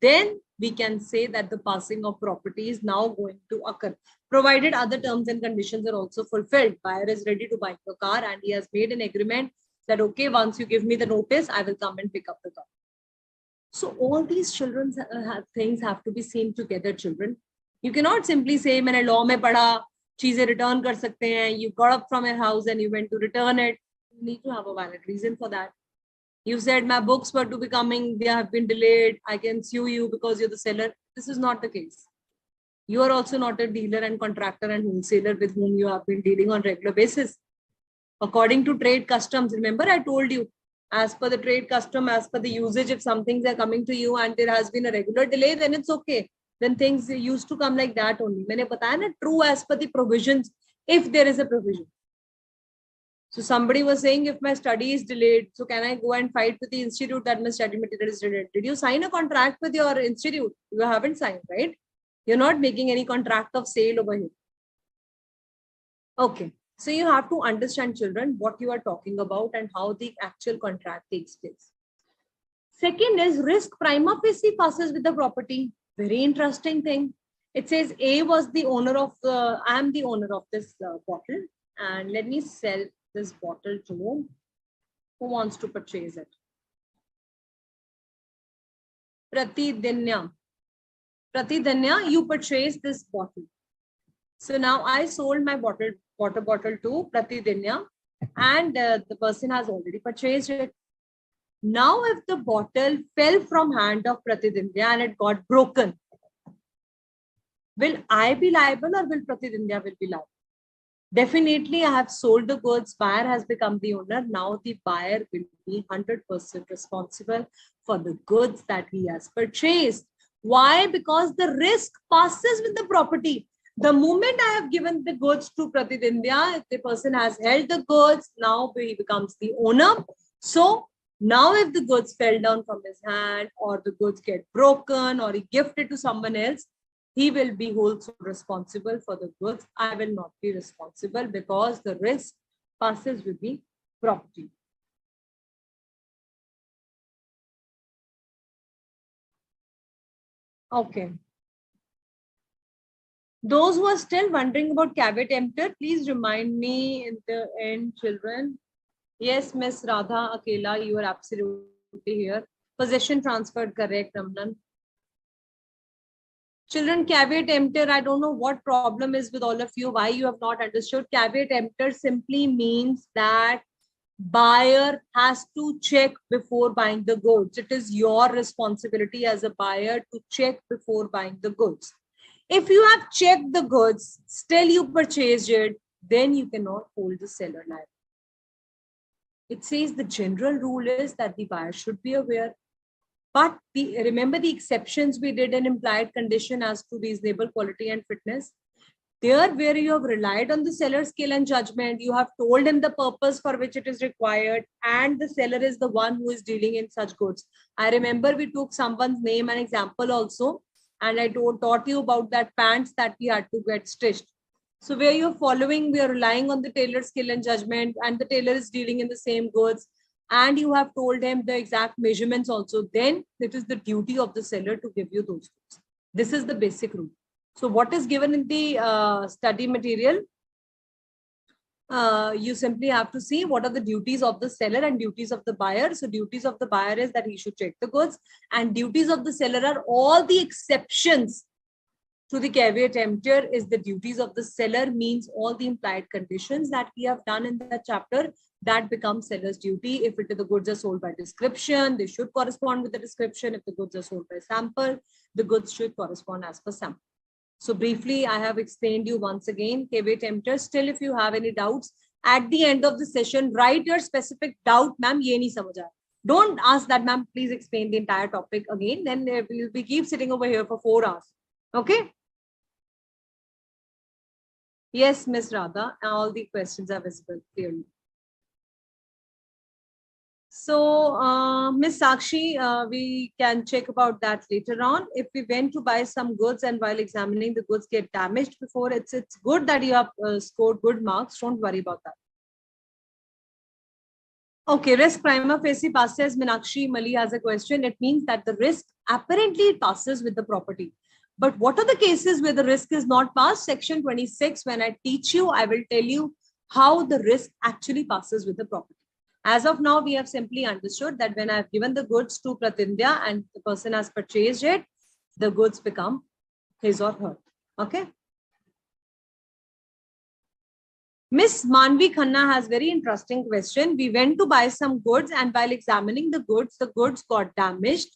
Then we can say that the passing of property is now going to occur, provided other terms and conditions are also fulfilled. Buyer is ready to buy the car and he has made an agreement that, okay, once you give me the notice, I will come and pick up the car. So all these children's things have to be seen together, children. You cannot simply say, मैंने law में पढ़ा, चीजें return कर सकते हैं. You got up from your house and you went to return it. You need to have a valid reason for that. You said my books were to be coming, they have been delayed. I can sue you because you're the seller. This is not the case. You are also not a dealer and contractor and wholesaler with whom you have been dealing on regular basis. According to trade customs, remember I told you, as per the trade custom, as per the usage, if some things are coming to you and there has been a regular delay, then it's okay. Then things used to come like that only. मैंने बताया ना, true as per the provisions, if there is a provision. So somebody was saying, if my study is delayed, so can I go and fight with the institute that my study material is delayed? Did you sign a contract with your institute? You haven't signed, right? You're not making any contract of sale over here. Okay. So you have to understand, children, what you are talking about and how the actual contract takes place. Second is risk prima facie passes with the property. Very interesting thing. It says A was the owner of, I am the owner of this bottle, and let me sell this bottle to who wants to purchase it. Pratidanya. Pratidanya, you purchased this bottle. So now I sold my water bottle to Pratidanya, and the person has already purchased it. Now, if the bottle fell from hand of Pratidanya and it got broken, will I be liable or will Pratidanya will be liable? Definitely, I have sold the goods. Buyer has become the owner. Now the buyer will be 100% responsible for the goods that he has purchased. Why? Because the risk passes with the property. The moment I have given the goods to Pratidanya, the person has held the goods. Now he becomes the owner. So now if the goods fell down from his hand or the goods get broken or he gifted to someone else, he will be also responsible for the goods. I will not be responsible because the risk passes with the property. Okay. Those who are still wondering about caveat emptor, please remind me in the end, children. Yes, Miss Radha Akela, you are absolutely here. Possession transferred, correct, Ramnan. Children, caveat emptor, I don't know what problem is with all of you, why you have not understood. Caveat emptor simply means that buyer has to check before buying the goods. It is your responsibility as a buyer to check before buying the goods. If you have checked the goods, still you purchased it, then you cannot hold the seller liable. It says the general rule is that the buyer should be aware. But remember the exceptions we did in implied condition as to reasonable quality and fitness. There, where you have relied on the seller's skill and judgment, you have told him the purpose for which it is required, and the seller is the one who is dealing in such goods. I remember we took someone's name and example also, and I taught you about that pants that we had to get stitched. So where you're following, we are relying on the tailor's skill and judgment, and the tailor is dealing in the same goods, and you have told him the exact measurements also, then it is the duty of the seller to give you those goods. This is the basic rule. So what is given in the study material? You simply have to see what are the duties of the seller and duties of the buyer. So duties of the buyer is that he should check the goods, and duties of the seller are all the exceptions to the caveat emptor. Is the duties of the seller means all the implied conditions that we have done in the chapter, that becomes seller's duty. If the goods are sold by description, they should correspond with the description. If the goods are sold by sample, the goods should correspond as per sample. So briefly, I have explained you once again, caveat emptor. Still, if you have any doubts, at the end of the session, write your specific doubt, ma'am, ye nahi samajh aaya. Don't ask that, ma'am, please explain the entire topic again. Then we keep sitting over here for 4 hours. Okay? Yes, Miss Radha, all the questions are visible clearly. So, Miss Sakshi, we can check about that later on. If we went to buy some goods and while examining the goods get damaged before, it's good that you have scored good marks. Don't worry about that. Okay, risk prima facie passes. Meenakshi Mali has a question. It means that the risk apparently passes with the property. But what are the cases where the risk is not passed? Section 26, when I teach you, I will tell you how the risk actually passes with the property. As of now, we have simply understood that when I have given the goods to Pratindya and the person has purchased it, the goods become his or her. Okay. Miss Manvi Khanna has very interesting question. We went to buy some goods and while examining the goods got damaged.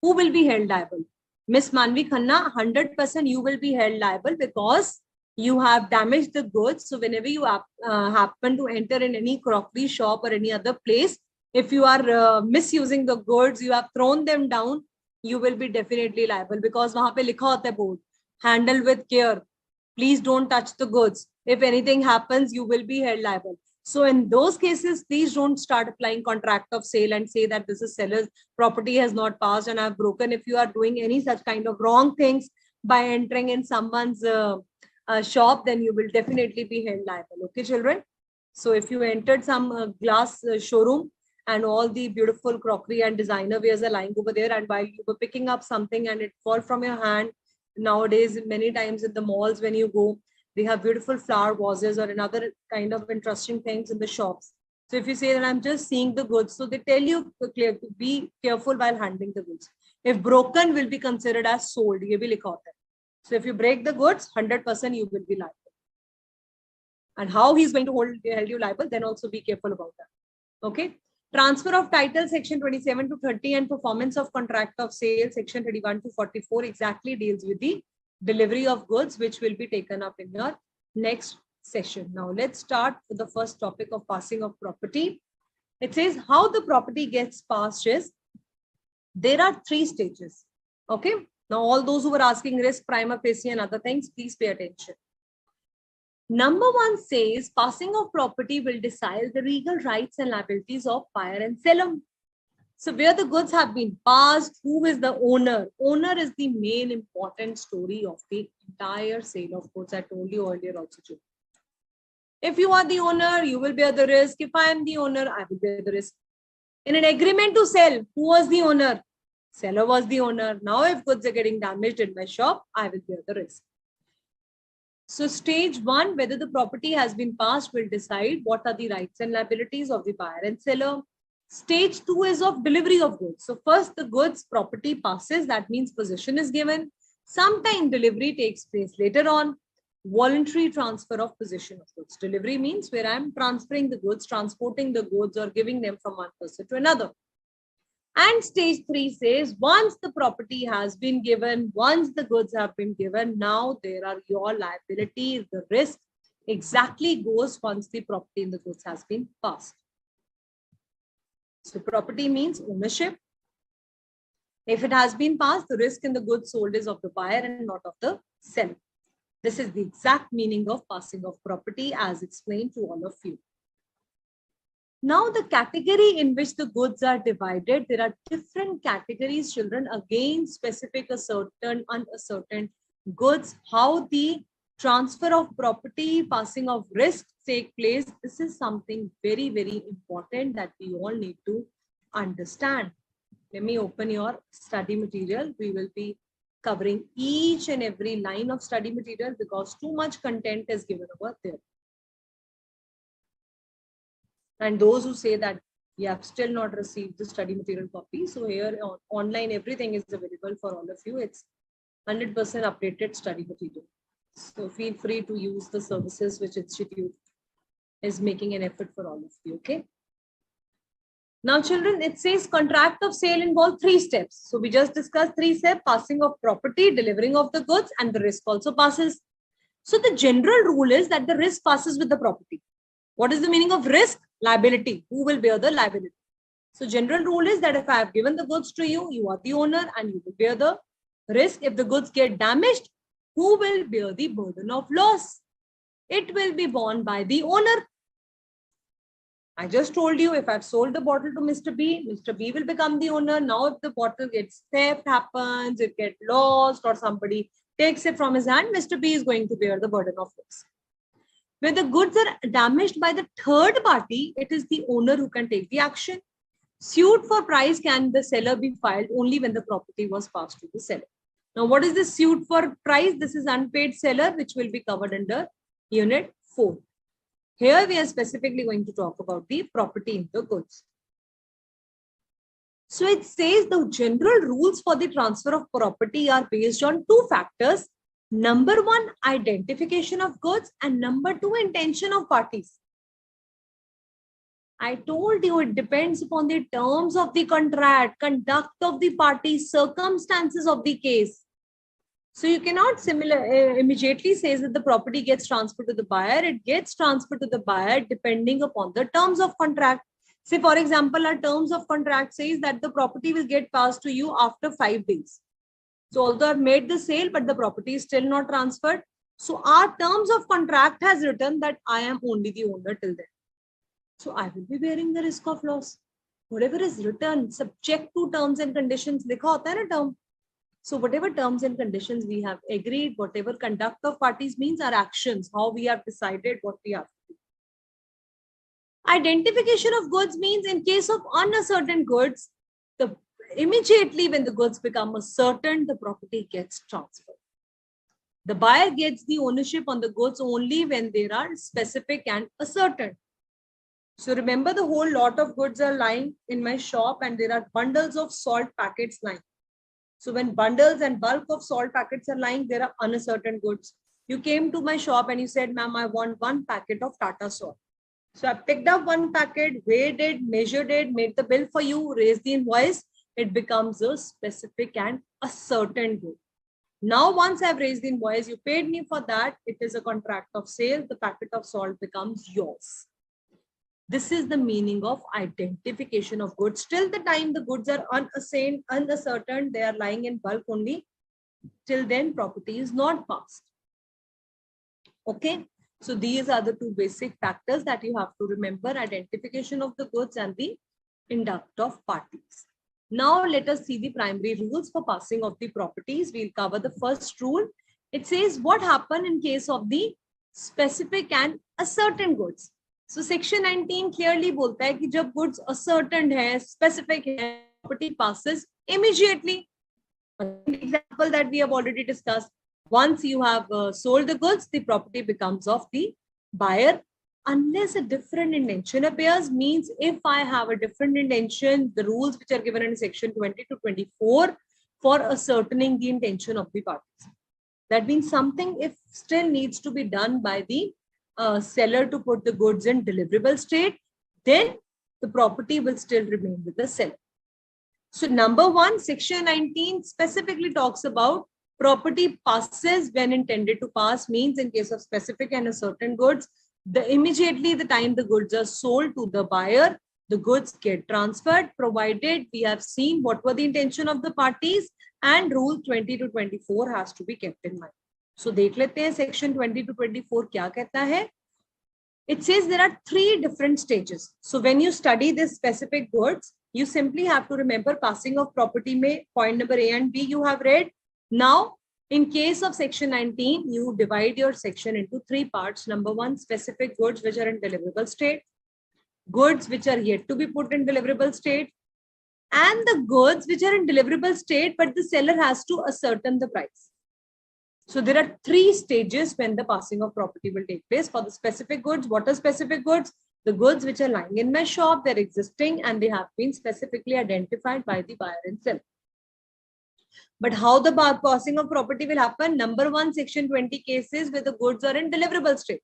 Who will be held liable? Miss Manvi Khanna, 100% you will be held liable because you have damaged the goods. So whenever you happen to enter in any crockery shop or any other place, if you are misusing the goods, you have thrown them down, you will be definitely liable because वहाँ पे लिखा होता है board, handle with care. Please don't touch the goods. If anything happens, you will be held liable. So in those cases, please don't start applying contract of sale and say that this is seller's property has not passed and I've broken. If you are doing any such kind of wrong things by entering in someone's shop, then you will definitely be held liable. Okay, children? So if you entered some glass showroom and all the beautiful crockery and designer wares are lying over there, and while you were picking up something and it fall from your hand, nowadays, many times in the malls, when you go, they have beautiful flower vases or another kind of interesting things in the shops. So if you say that I'm just seeing the goods, so they tell you to be careful while handling the goods. If broken, will be considered as sold. ये भी लिखा होता है. So if you break the goods, 100% you will be liable. And how he's going to hold you liable, then also be careful about that. Okay. Transfer of title, section 27 to 30, and performance of contract of sale, section 31 to 44, exactly deals with the delivery of goods, which will be taken up in your next session. Now, let's start with the first topic of passing of property. It says how the property gets passed is, there are 3 stages. Okay. Now, all those who were asking risk, prima facie, and other things, please pay attention. Number 1 says passing of property will decide the legal rights and liabilities of buyer and seller. So where the goods have been passed, who is the owner? Owner is the main important story of the entire sale of goods. I told you earlier also too. If you are the owner, you will bear the risk. If I am the owner, I will bear the risk. In an agreement to sell, who was the owner? Seller was the owner. Now if goods are getting damaged in my shop, I will bear the risk. So stage 1, whether the property has been passed, will decide what are the rights and liabilities of the buyer and seller. Stage 2 is of delivery of goods. So first the goods property passes, that means possession is given. Sometime delivery takes place later on. Voluntary transfer of possession of goods. Delivery means where I am transferring the goods, transporting the goods, or giving them from one person to another. And stage 3 says once the property has been given, once the goods have been given, now there are your liabilities, the risk exactly goes once the property in the goods has been passed. So property means ownership. If it has been passed, the risk in the goods sold is of the buyer and not of the seller. This is the exact meaning of passing of property as explained to all of you. Now the category in which the goods are divided, there are different categories, children, again specific, a certain, uncertain goods, how the transfer of property, passing of risk take place. This is something very, very important that we all need to understand. Let me open your study material. We will be covering each and every line of study material because too much content is given over there. And those who say that you have still not received the study material copy, so here online everything is available for all of you. It's 100% updated study material. So feel free to use the services which Institute is making an effort for all of you. Okay. Now, children, it says contract of sale involves 3 steps. So we just discussed 3 steps: passing of property, delivering of the goods, and the risk also passes. So the general rule is that the risk passes with the property. What is the meaning of risk? Liability. Who will bear the liability? So general rule is that if I have given the goods to you, you are the owner and you will bear the risk. If the goods get damaged, who will bear the burden of loss? It will be borne by the owner. I just told you, if I've sold the bottle to Mr. B will become the owner. Now if the bottle gets theft happens, it gets lost, or somebody takes it from his hand, Mr. B is going to bear the burden of loss. When the goods are damaged by the third party, it is the owner who can take the action. Suit for price can the seller be filed only when the property was passed to the seller. Now, what is the suit for price? This is unpaid seller, which will be covered under Unit 4. Here we are specifically going to talk about the property in the goods. So it says the general rules for the transfer of property are based on 2 factors. Number one, identification of goods, and number two, intention of parties. I told you it depends upon the terms of the contract, conduct of the parties, circumstances of the case. So you cannot immediately say that the property gets transferred to the buyer. It gets transferred to the buyer depending upon the terms of contract. Say, for example, our terms of contract says that the property will get passed to you after 5 days. So although I've made the sale, but the property is still not transferred. So our terms of contract has written that I am only the owner till then. So I will be bearing the risk of loss. Whatever is written, subject to terms and conditions, likha hota hai na term. So whatever terms and conditions we have agreed, whatever conduct of parties means our actions, how we have decided what we have to do. Identification of goods means in case of uncertain goods, immediately when the goods become certain, the property gets transferred. The buyer gets the ownership on the goods only when they are specific and ascertain. So remember, the whole lot of goods are lying in my shop and there are bundles of salt packets lying. So when bundles and bulk of salt packets are lying, there are uncertain goods. You came to my shop and you said, ma'am, I want 1 packet of Tata salt. So I picked up 1 packet, weighed it, measured it, made the bill for you, raised the invoice. It becomes a specific and a certain good. Now, once I've raised the invoice, you paid me for that. It is a contract of sale. The packet of salt becomes yours. This is the meaning of identification of goods. Till the time the goods are uncertain, they are lying in bulk only. Till then, property is not passed. Okay. So these are the 2 basic factors that you have to remember: identification of the goods and the conduct of parties. Now let us see the primary rules for passing of the properties. We'll cover the first rule. It says what happens in case of the specific and ascertain goods. So section 19 clearly बोलता है कि जब goods ascertain है, specific है, property passes immediately. Example that we have already discussed. Once you have sold the goods, the property becomes of the buyer unless a different intention appears. Means if I have a different intention, the rules which are given in section 20 to 24 for ascertaining the intention of the parties. That means something if still needs to be done by the seller to put the goods in deliverable state, then the property will still remain with the seller. So number 1, section 19 specifically talks about property passes when intended to pass. Means in case of specific and ascertain goods, immediately the time the goods are sold to the buyer, the goods get transferred, provided we have seen what were the intention of the parties, and rule 20 to 24 has to be kept in mind. So देख लेते हैं section 20 to 24 क्या कहता है. It says there are 3 different stages. So when you study this specific goods, you simply have to remember passing of property में point number A and B you have read. Now, in case of section 19, you divide your section into 3 parts. Number 1, specific goods which are in deliverable state, goods which are yet to be put in deliverable state, and the goods which are in deliverable state, but the seller has to ascertain the price. So there are 3 stages when the passing of property will take place. For the specific goods, what are specific goods? The goods which are lying in my shop, they're existing and they have been specifically identified by the buyer and seller. But how the passing of property will happen? Number 1, section 20 cases where the goods are in deliverable state.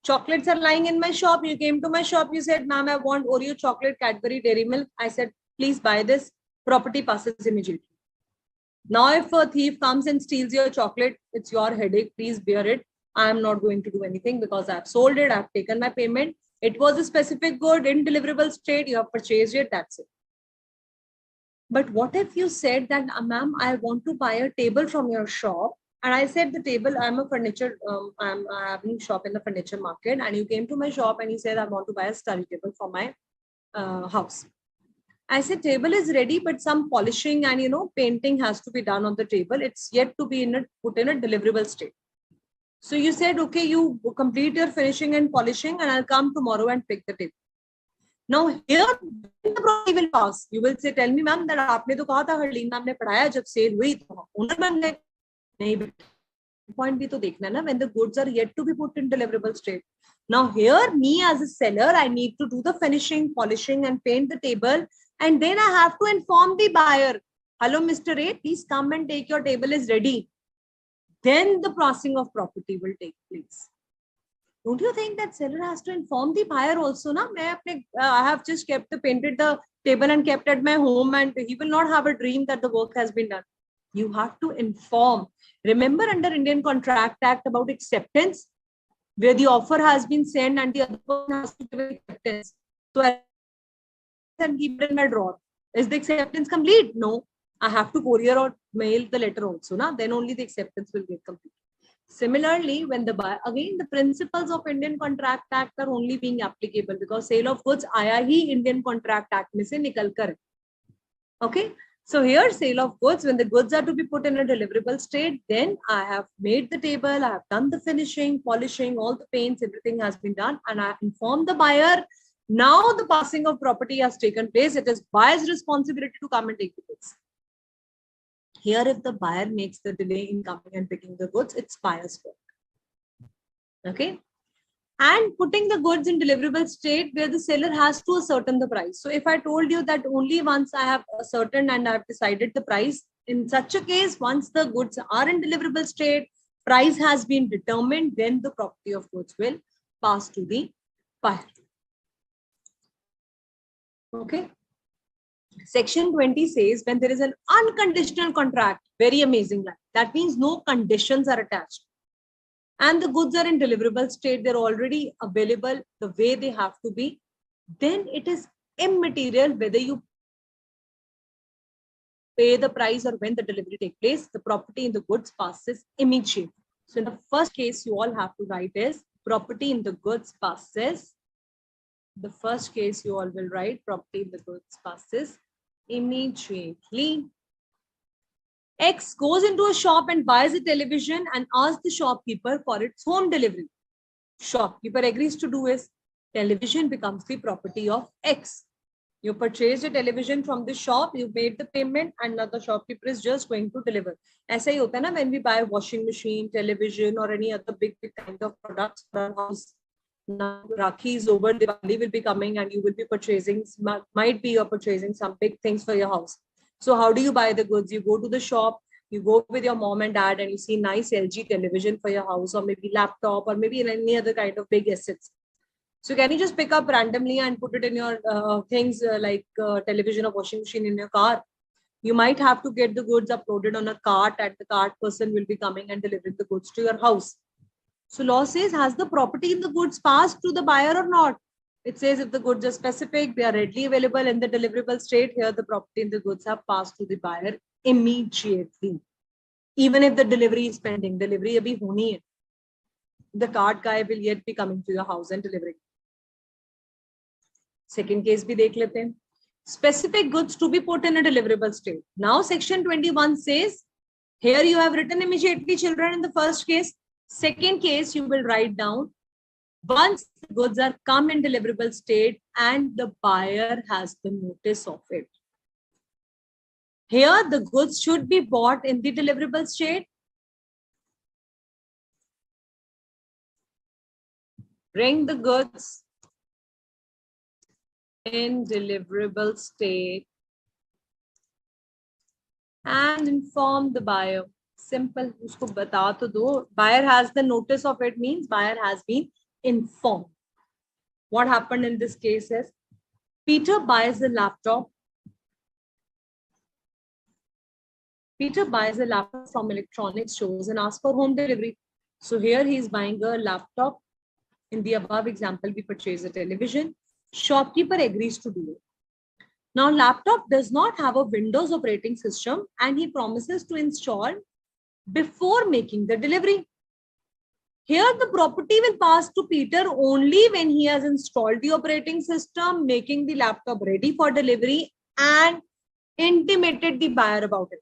Chocolates are lying in my shop. You came to my shop. You said, ma'am, I want Oreo chocolate, Cadbury, Dairy Milk. I said, please buy this. Property passes immediately. Now, if a thief comes and steals your chocolate, it's your headache. Please bear it. I am not going to do anything because I've sold it. I've taken my payment. It was a specific good in deliverable state. You have purchased it. That's it. But what if you said that, ma'am, I want to buy a table from your shop. And I said the table, I'm a furniture, I'm having shop in the furniture market. And you came to my shop and you said, I want to buy a study table for my house. I said, table is ready, but some polishing and, painting has to be done on the table. It's yet to be put in a deliverable state. So you said, okay, you complete your finishing and polishing and I'll come tomorrow and pick the table. Now here the property will pass. You will say, tell me, ma'am, that आपने तो कहा था Harleen ma'am ने पढ़ाया जब cell हुई तो owner बन गए. नहीं, point भी तो देखना ना, when the goods are yet to be put in deliverable state. Now here, me as a seller, I need to do the finishing, polishing and paint the table. And then I have to inform the buyer, hello, Mr. A, please come and take your table is ready. then the passing of property will take place. Don't you think that seller has to inform the buyer also? Na? I have just painted the table and kept at my home, and he will not have a dream that the work has been done. You have to inform. Remember under Indian Contract Act about acceptance, where the offer has been sent and the other person has to give acceptance. So and keep it in my drawer. Is the acceptance complete? No. I have to courier or mail the letter also. Na? Then only the acceptance will get complete. Similarly, when the buyer, again, the principles of Indian Contract Act are only being applicable because sale of goods आया ही Indian Contract Act में से निकल कर. Okay. So here, sale of goods, when the goods are to be put in a deliverable state, then I have made the table, I have done the finishing, polishing, all the paints, everything has been done, and I have informed the buyer. Now the passing of property has taken place. It is buyer's responsibility to come and take the goods. Here, if the buyer makes the delay in coming and picking the goods, it's buyer's fault. Okay. And putting the goods in deliverable state where the seller has to ascertain the price. So if I told you that only once I have ascertained and I have decided the price, in such a case, once the goods are in deliverable state, price has been determined, then the property of goods will pass to the buyer. Okay. Section 20 says when there is an unconditional contract, very amazing line. That means no conditions are attached. And the goods are in deliverable state, they're already available the way they have to be. Then it is immaterial whether you pay the price or when the delivery takes place, the property in the goods passes immediately. So in the first case, you all have to write is property in the goods passes. The first case you all will write property in the goods passes immediately. X goes into a shop and buys a television and asks the shopkeeper for its home delivery. Shopkeeper agrees to do it. Television becomes the property of X. You purchased a television from the shop, you made the payment, and now the shopkeeper is just going to deliver. ऐसा ही होता है ना when we buy washing machine, television, or any other big kind of products for our house. Now Rakhi is over, Diwali will be coming, and you will be purchasing. Might be you're purchasing some big things for your house. So how do you buy the goods? You go to the shop, you go with your mom and dad, and you see nice LG television for your house, or maybe laptop, or maybe any other kind of big assets. So can you just pick up randomly and put it in your things like television or washing machine in your car? You might have to get the goods uploaded on a cart, and the cart person will be coming and delivering the goods to your house. So law says, has the property in the goods passed to the buyer or not? It says if the goods are specific, they are readily available in the deliverable state, here the property in the goods have passed to the buyer immediately. Even if the delivery is pending, delivery abhi honi hai. The cart guy will yet be coming to your house and delivering. Second case bhi dekh lete hain. Specific goods to be put in a deliverable state. Now section 21 says, here you have written immediately children in the first case. Second case you will write down once the goods are come in deliverable state and the buyer has the notice of it. Here the goods should be bought in the deliverable state. Bring the goods in deliverable state and inform the buyer. Simple. Usko bata to do. Buyer has the notice of it means buyer has been informed. What happened in this case is Peter buys a laptop. Peter buys a laptop from electronics stores and asks for home delivery. So here he is buying a laptop. In the above example, we purchase a television. Shopkeeper agrees to do it. Now, laptop does not have a Windows operating system and he promises to install before making the delivery. Here, the property will pass to Peter only when he has installed the operating system, making the laptop ready for delivery and intimated the buyer about it.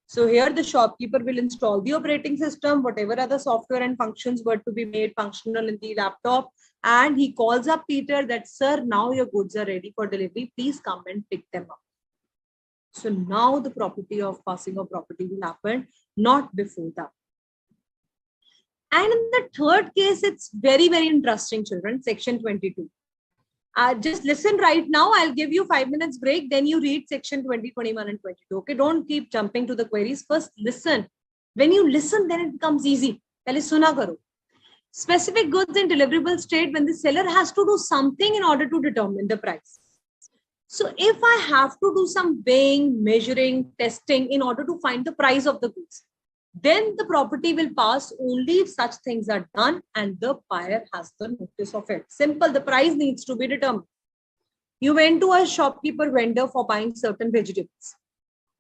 So here the shopkeeper will install the operating system, whatever other software and functions were to be made functional in the laptop. And he calls up Peter that, sir, now your goods are ready for delivery. Please come and pick them up. So now the property of passing of property will happen, not before that. And in the third case, it's very, very interesting, children. Section 22. Just listen right now. I'll give you 5 minutes break. Then you read section 20, 21 and 22. Okay, don't keep jumping to the queries. First, listen. When you listen, then it becomes easy. पहले सुना करो. Specific goods in deliverable state, when the seller has to do something in order to determine the price. So if I have to do some weighing, measuring, testing in order to find the price of the goods, then the property will pass only if such things are done and the buyer has the notice of it. Simple, the price needs to be determined. You went to a shopkeeper vendor for buying certain vegetables.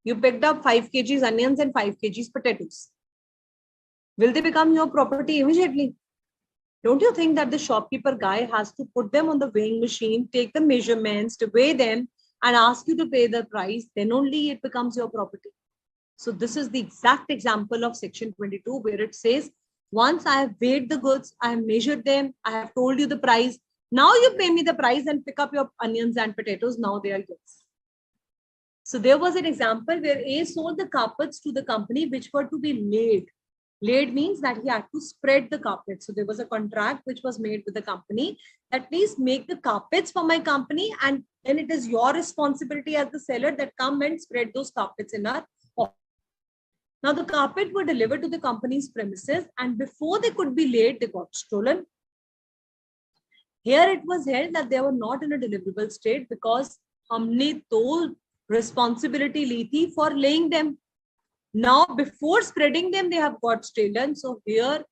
You picked up 5 kgs onions and 5 kgs potatoes. Will they become your property immediately? Don't you think that the shopkeeper guy has to put them on the weighing machine, take the measurements, to weigh them, and ask you to pay the price? Then only it becomes your property. So this is the exact example of section 22, where it says, once I have weighed the goods, I have measured them, I have told you the price. Now you pay me the price and pick up your onions and potatoes. Now they are yours. So there was an example where A sold the carpets to the company which were to be laid. Laid means that he had to spread the carpet. So there was a contract which was made with the company that please make the carpets for my company, and then it is your responsibility as the seller that come and spread those carpets in our office. Now the carpet were delivered to the company's premises, and before they could be laid, they got stolen. Here it was held that they were not in a deliverable state because हमने तो responsibility ली थी for laying them. Now, before spreading them, they have got stolen. So here,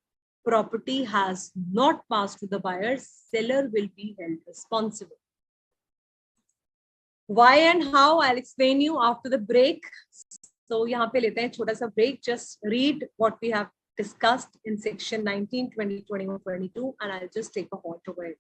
property has not passed to the buyer. Seller will be held responsible. Why and how, I'll explain you after the break. So यहाँ पे लेते हैं छोटा सा break. Just read what we have discussed in section 19, 20, 21, 22, and I'll just take a halt over it.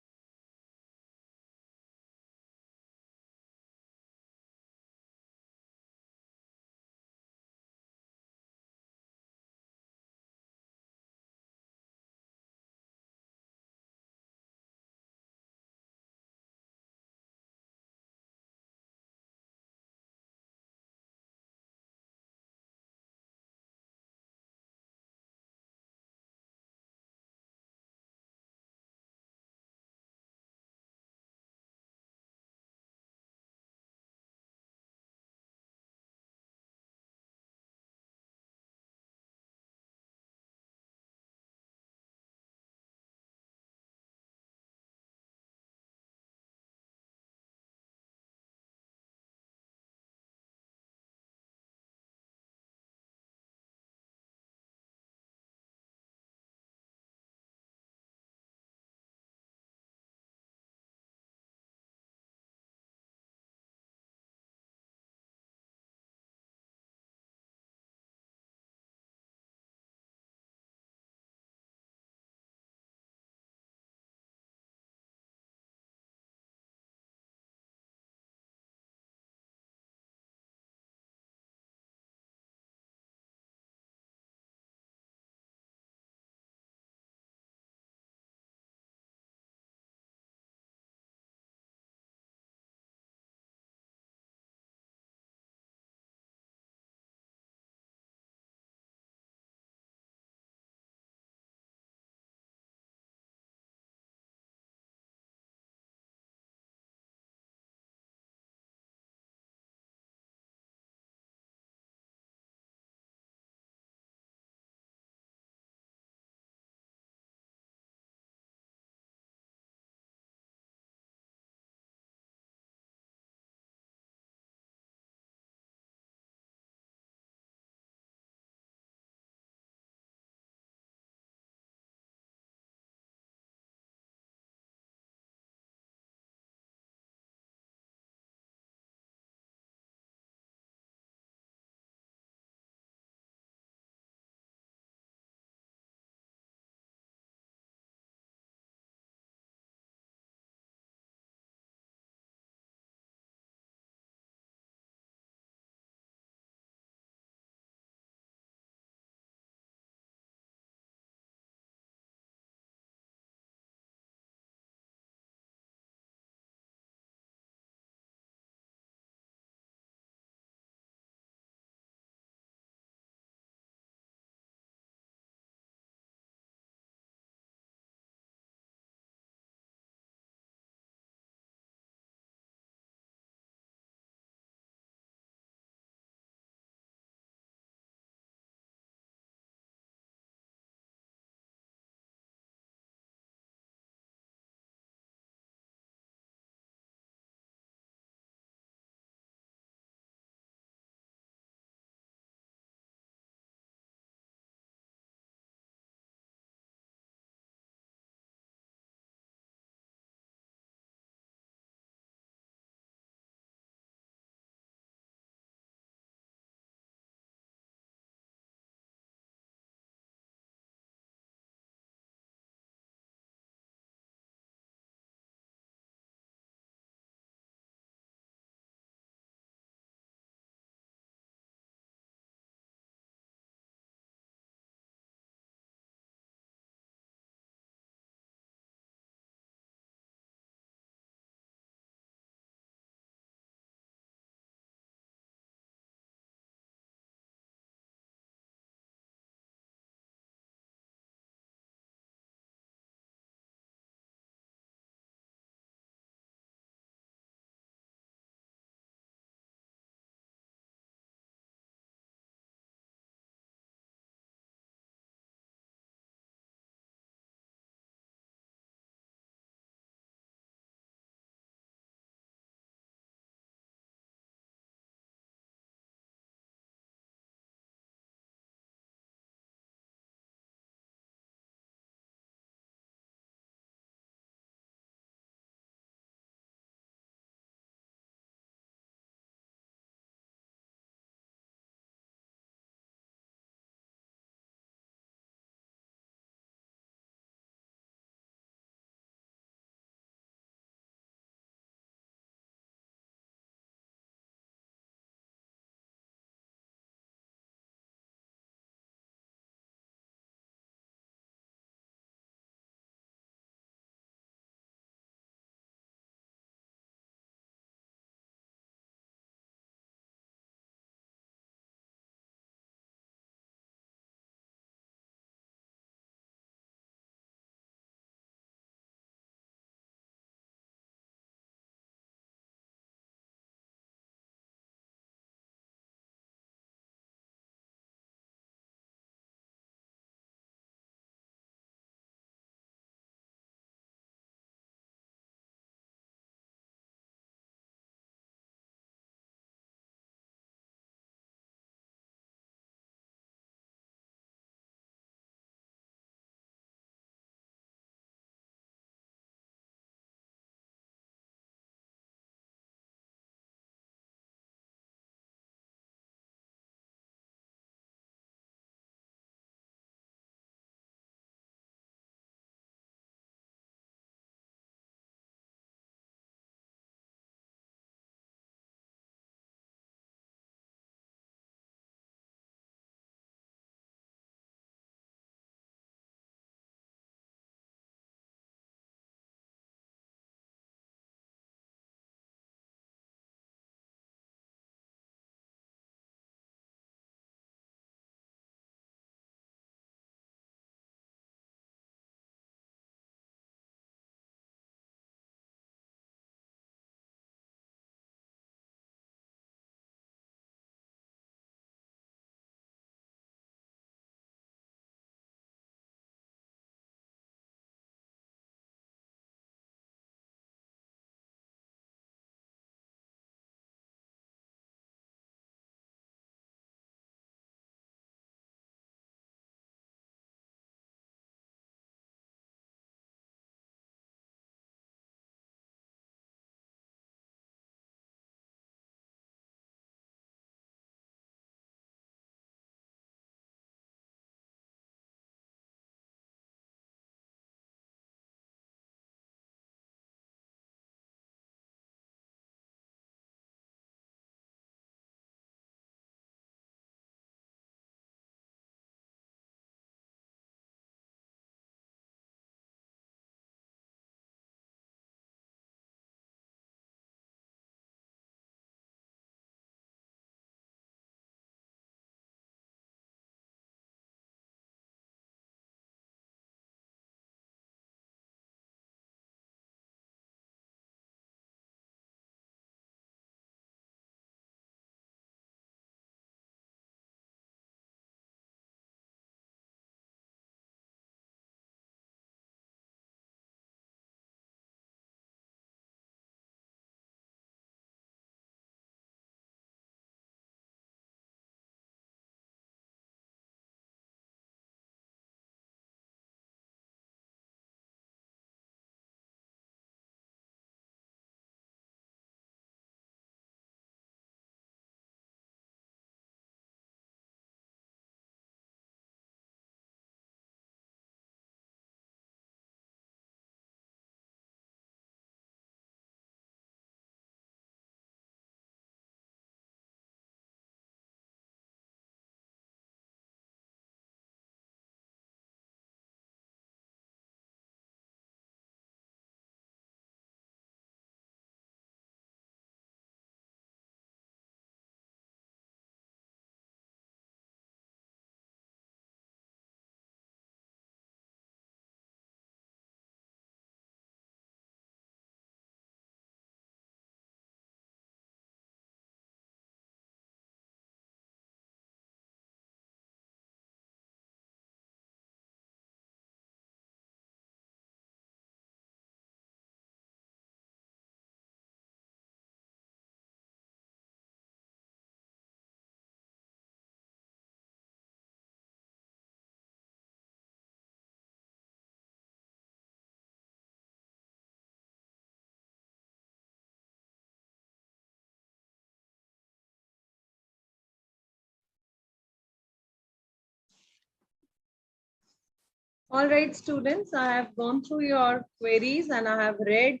All right, students, I have gone through your queries and I have read.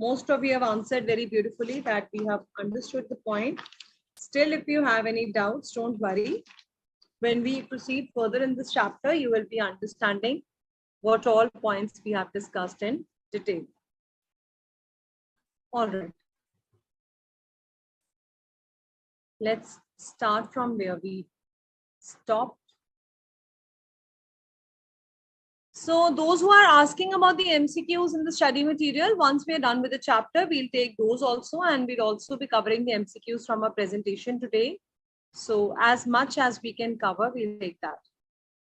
Most of you have answered very beautifully that we have understood the point. Still, if you have any doubts, don't worry. When we proceed further in this chapter, you will be understanding what all points we have discussed in detail. All right. Let's start from where we stopped. So those who are asking about the MCQs in the study material, once we are done with the chapter, we'll take those also, and we'll also be covering the MCQs from our presentation today. So as much as we can cover, we'll take that.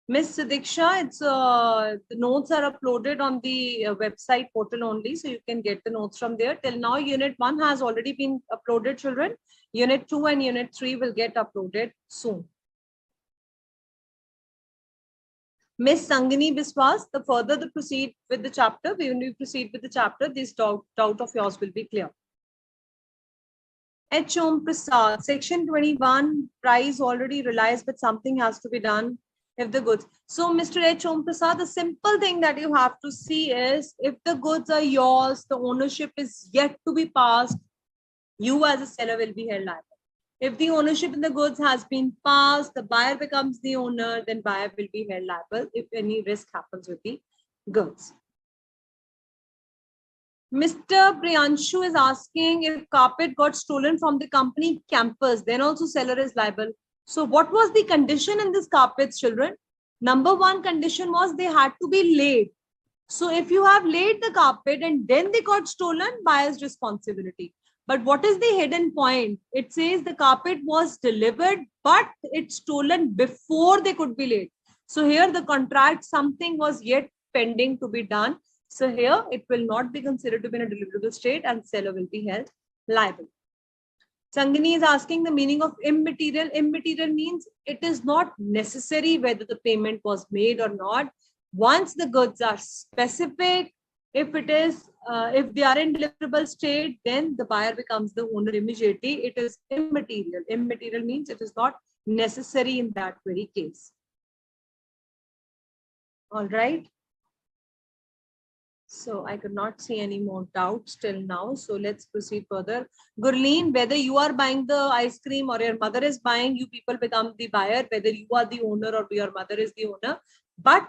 Miss Sidiksha, it's the notes are uploaded on the website portal only, so you can get the notes from there. Till now, Unit 1 has already been uploaded, children. Unit 2 and Unit 3 will get uploaded soon. Miss Sangini Biswas, the further the proceed with the chapter, when we proceed with the chapter, this doubt of yours will be clear. H. Om Prasad, section 21, price already realized, but something has to be done if the goods. So, Mr. H. Om Prasad, the simple thing that you have to see is if the goods are yours, the ownership is yet to be passed, you as a seller will be held liable. If the ownership in the goods has been passed, the buyer becomes the owner, then buyer will be held liable if any risk happens with the goods. Mr. Priyanshu is asking if carpet got stolen from the company campus, then also seller is liable. So what was the condition in this carpets, children? Number one condition was they had to be laid. So if you have laid the carpet and then they got stolen, buyer's responsibility. But what is the hidden point? It says the carpet was delivered, but it's stolen before they could be laid. So here the contract, something was yet pending to be done. So here it will not be considered to be in a deliverable state and seller will be held liable. Sangini is asking the meaning of immaterial. Immaterial means it is not necessary whether the payment was made or not. Once the goods are specific, if they are in deliverable state, then the buyer becomes the owner immediately. It is immaterial. Immaterial means it is not necessary in that very case. All right. So I could not see any more doubts till now. So let's proceed further. Gurleen, whether you are buying the ice cream or your mother is buying, you people become the buyer, whether you are the owner or your mother is the owner. But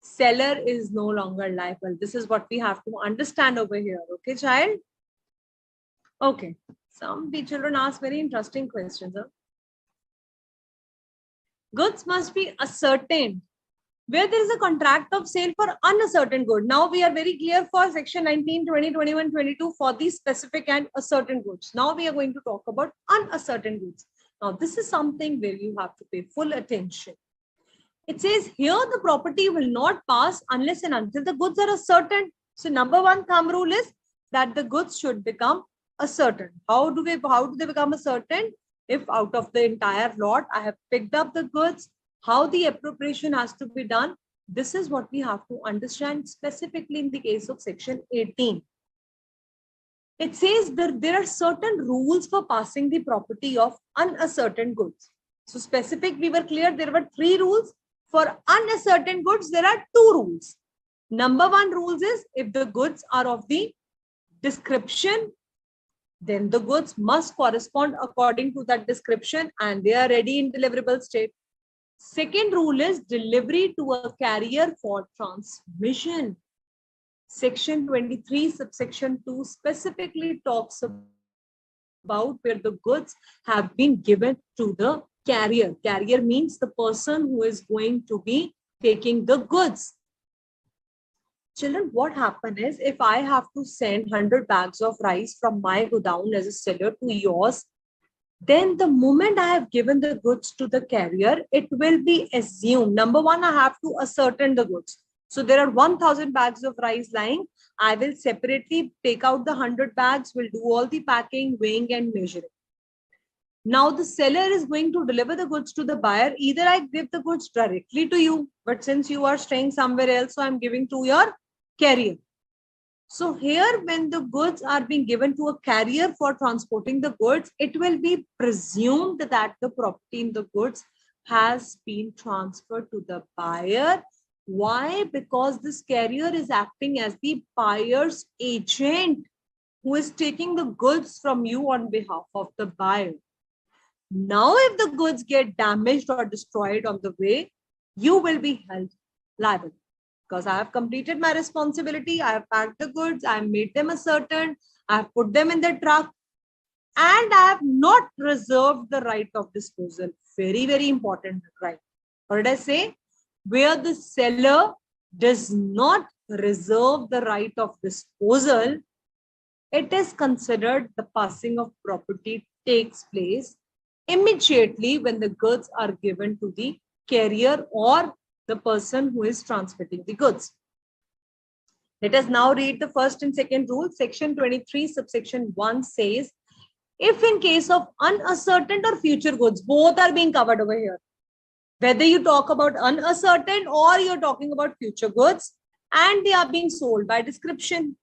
seller is no longer liable. This is what we have to understand over here. Okay, child? Okay. Some children ask very interesting questions. Huh? Goods must be ascertained where there is a contract of sale for uncertain good. Now we are very clear for section 19, 20, 21, 22 for the specific and ascertain goods. Now we are going to talk about uncertain goods. Now this is something where you have to pay full attention. It says here the property will not pass unless and until the goods are ascertain. So number one thumb rule is that the goods should become ascertain. How do they become ascertain? If out of the entire lot I have picked up the goods, how the appropriation has to be done. This is what we have to understand specifically in the case of section 18. It says that there are certain rules for passing the property of uncertain goods. So specific, we were clear, there were 3 rules. For uncertain goods, there are 2 rules. Number 1 rules is if the goods are of the description, then the goods must correspond according to that description and they are ready in deliverable state. Second rule is delivery to a carrier for transmission. Section 23, subsection 2 specifically talks about where the goods have been given to the carrier. Carrier means the person who is going to be taking the goods. Children, what happens is if I have to send 100 bags of rice from my godown as a seller to yours, then the moment I have given the goods to the carrier, it will be assumed. Number 1, I have to ascertain the goods. So there are 1000 bags of rice lying. I will separately take out the 100 bags, will do all the packing, weighing and measuring. Now the seller is going to deliver the goods to the buyer. Either I give the goods directly to you, but since you are staying somewhere else, so I'm giving to your carrier. So here, when the goods are being given to a carrier for transporting the goods, it will be presumed that the property in the goods has been transferred to the buyer Why? Because this carrier is acting as the buyer's agent who is taking the goods from you on behalf of the buyer. Now, if the goods get damaged or destroyed on the way, you will be held liable because I have completed my responsibility. I have packed the goods, I have made them ascertained, I have put them in the truck, and I have not reserved the right of disposal. Very, very important right. What did I say? Where the seller does not reserve the right of disposal, it is considered the passing of property takes place immediately when the goods are given to the carrier or the person who is transmitting the goods. Let us now read the first and second rule. Section 23, subsection 1 says, if in case of unascertained or future goods, both are being covered over here. Whether you talk about unascertained or you're talking about future goods, and they are being sold by description.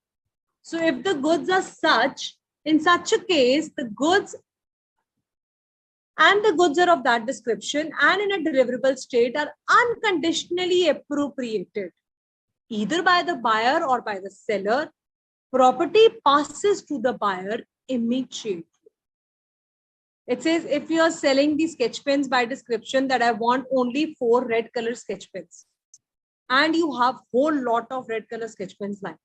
So if the goods are such, in such a case, the goods are of that description and in a deliverable state are unconditionally appropriated, either by the buyer or by the seller, property passes to the buyer immediately. It says if you are selling the sketch pens by description that I want only 4 red color sketch pens, and you have whole lot of red color sketch pens lying.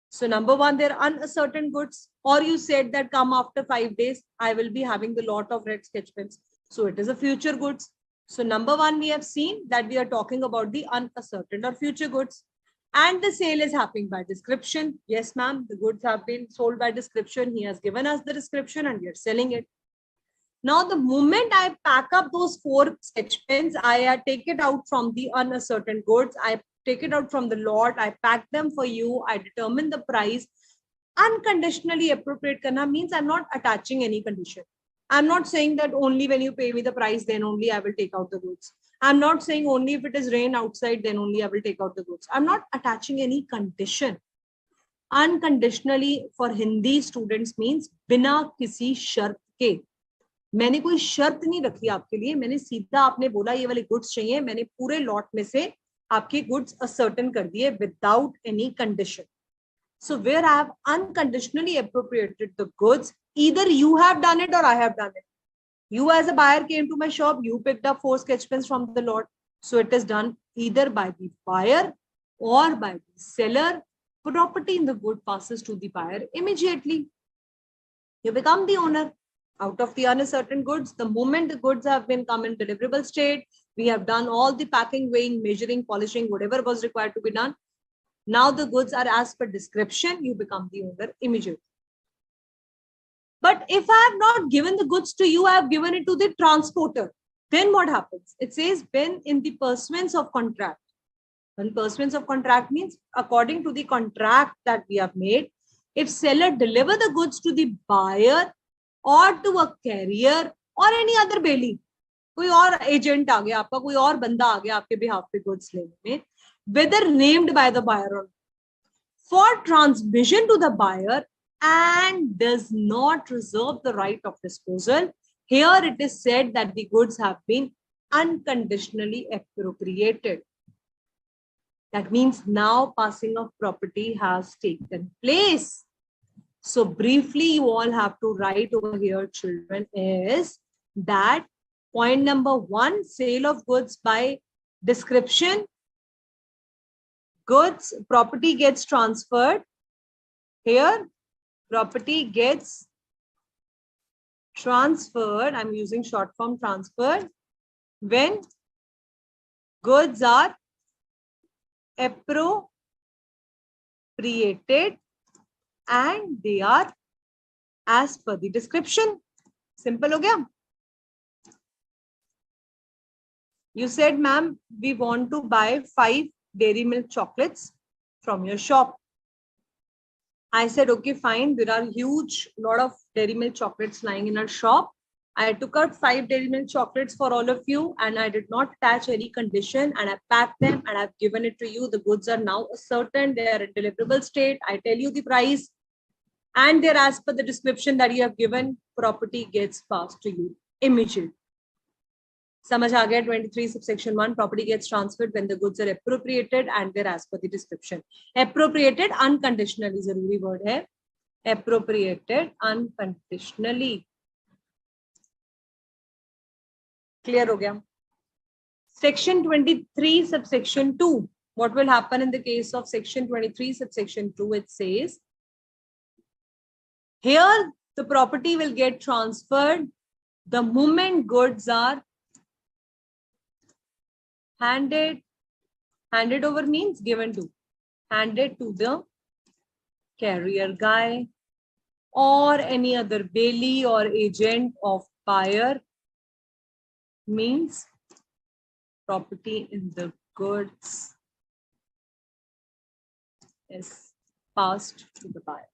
So number one, they're unascertained goods, or you said that come after 5 days, I will be having the lot of red sketch pens. So it is a future goods. So number one, we have seen that we are talking about the unascertained or future goods. And the sale is happening by description. Yes, ma'am, the goods have been sold by description. He has given us the description and we are selling it. Now, the moment I pack up those 4 sketch pens, I take it out from the unascertained goods. I take it out from the lot. I pack them for you. I determine the price. Unconditionally appropriate karna means I'm not attaching any condition. I'm not saying that only when you pay me the price, then only I will take out the goods. I'm not saying only if it is rain outside, then only I will take out the goods. I'm not attaching any condition. Unconditionally for Hindi students means बिना किसी शर्त के. मैंने कोई शर्त नहीं रखी आपके लिए, मैंने सीधा आपने बोला ये वाले गुड्स चाहिए, मैंने पूरे लॉट में से आपके गुड्स असर्टेन कर दिए without any condition. So where I have unconditionally appropriated the goods, either you have done it or I have done it. You as a buyer came to my shop, you picked up 4 sketch pens from the lot. So it is done either by the buyer or by the seller. Property in the good passes to the buyer immediately. You become the owner. Out of the uncertain goods, the moment the goods have been come in deliverable state, we have done all the packing, weighing, measuring, polishing, whatever was required to be done. Now the goods are as per description, you become the owner immediately. But if I have not given the goods to you, I have given it to the transporter. Then what happens? It says when in the pursuance of contract. When pursuance of contract means according to the contract that we have made, if seller deliver the goods to the buyer or to a carrier or any other bailey, कोई और agent आ गया आपका, कोई और बंदा आ गया आपके behalf पे goods लेने में, whether named by the buyer or for transmission to the buyer and does not reserve the right of disposal, here it is said that the goods have been unconditionally appropriated. That means now passing of property has taken place. So briefly, you all have to write over here, children, is that point number 1, sale of goods by description. Goods, property gets transferred. Here, property gets transferred. I'm using short form transferred when goods are appropriated and they are as per the description. Simple ho gaya? You said, ma'am, we want to buy 5 dairy milk chocolates from your shop. I said, okay, fine. There are huge lot of dairy milk chocolates lying in our shop. I took out 5 dairy milk chocolates for all of you and I did not attach any condition and I packed them and I've given it to you. The goods are now certain. They are in deliverable state. I tell you the price and they're as per the description that you have given. Property gets passed to you immediately. समझ आ गया 23 subsection 1 property gets transferred when the goods are appropriated and they're as per the description. Appropriated unconditionally जरूरी word है. Appropriated unconditionally. Clear हो गया. Section 23 subsection 2. What will happen in the case of section 23 subsection 2? It says here the property will get transferred the moment goods are handed over means given to, handed to the carrier guy or any other bailee or agent of buyer means property in the goods is passed to the buyer.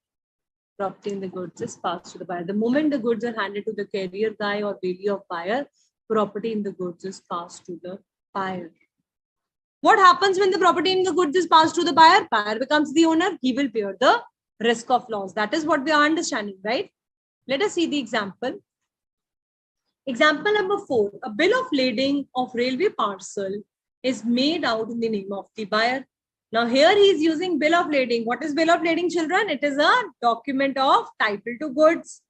Property in the goods is passed to the buyer. The moment the goods are handed to the carrier guy or bailee of buyer, property in the goods is passed to the buyer. What happens when the property in the goods is passed to the buyer? Buyer becomes the owner. He will bear the risk of loss. That is what we are understanding, right? Let us see the example. Example number 4. A bill of lading of railway parcel is made out in the name of the buyer. Now here he is using bill of lading. What is bill of lading, children? It is a document of title to goods.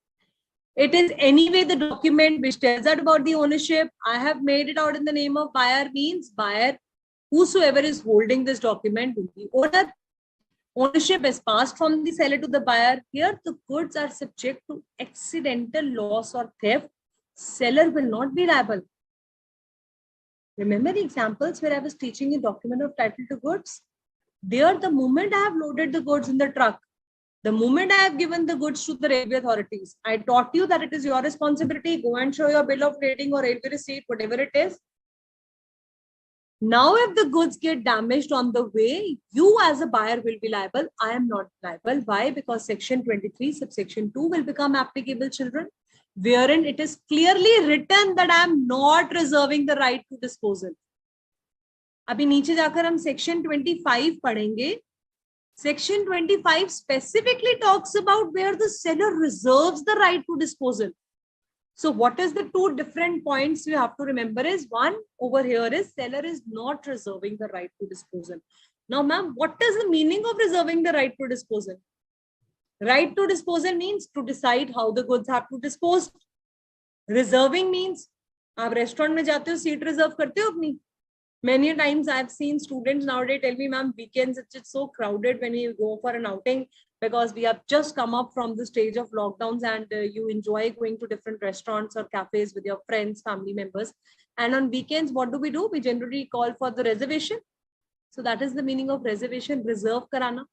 It is anyway the document which tells us about the ownership. I have made it out in the name of buyer means buyer, whosoever is holding this document will be owner. Ownership is passed from the seller to the buyer. Here the goods are subject to accidental loss or theft. Seller will not be liable. Remember the examples where I was teaching a document of title to goods? There, the moment I have loaded the goods in the truck, the moment I have given the goods to the railway authorities, I taught you that it is your responsibility. Go and show your bill of lading or railway receipt, whatever it is. Now, if the goods get damaged on the way, you as a buyer will be liable. I am not liable. Why? Because section 23, subsection 2 will become applicable, children, wherein it is clearly written that I am not reserving the right to disposal. अभी नीचे जाकर हम section 25 पढ़ेंगे. Section 25 specifically talks about where the seller reserves the right to disposal. So what is the two different points you have to remember is, one over here is seller is not reserving the right to disposal. Now, ma'am, what is the meaning of reserving the right to disposal? Right to disposal means to decide how the goods have to dispose. Reserving means आप restaurant में जाते हो seat reserve करते हो अपनी. Many times I've seen students nowadays tell me, ma'am, weekends it's so crowded when you go for an outing because we have just come up from the stage of lockdowns and you enjoy going to different restaurants or cafes with your friends, family members. And on weekends, what do? We generally call for the reservation. So that is the meaning of reservation, reserve karana.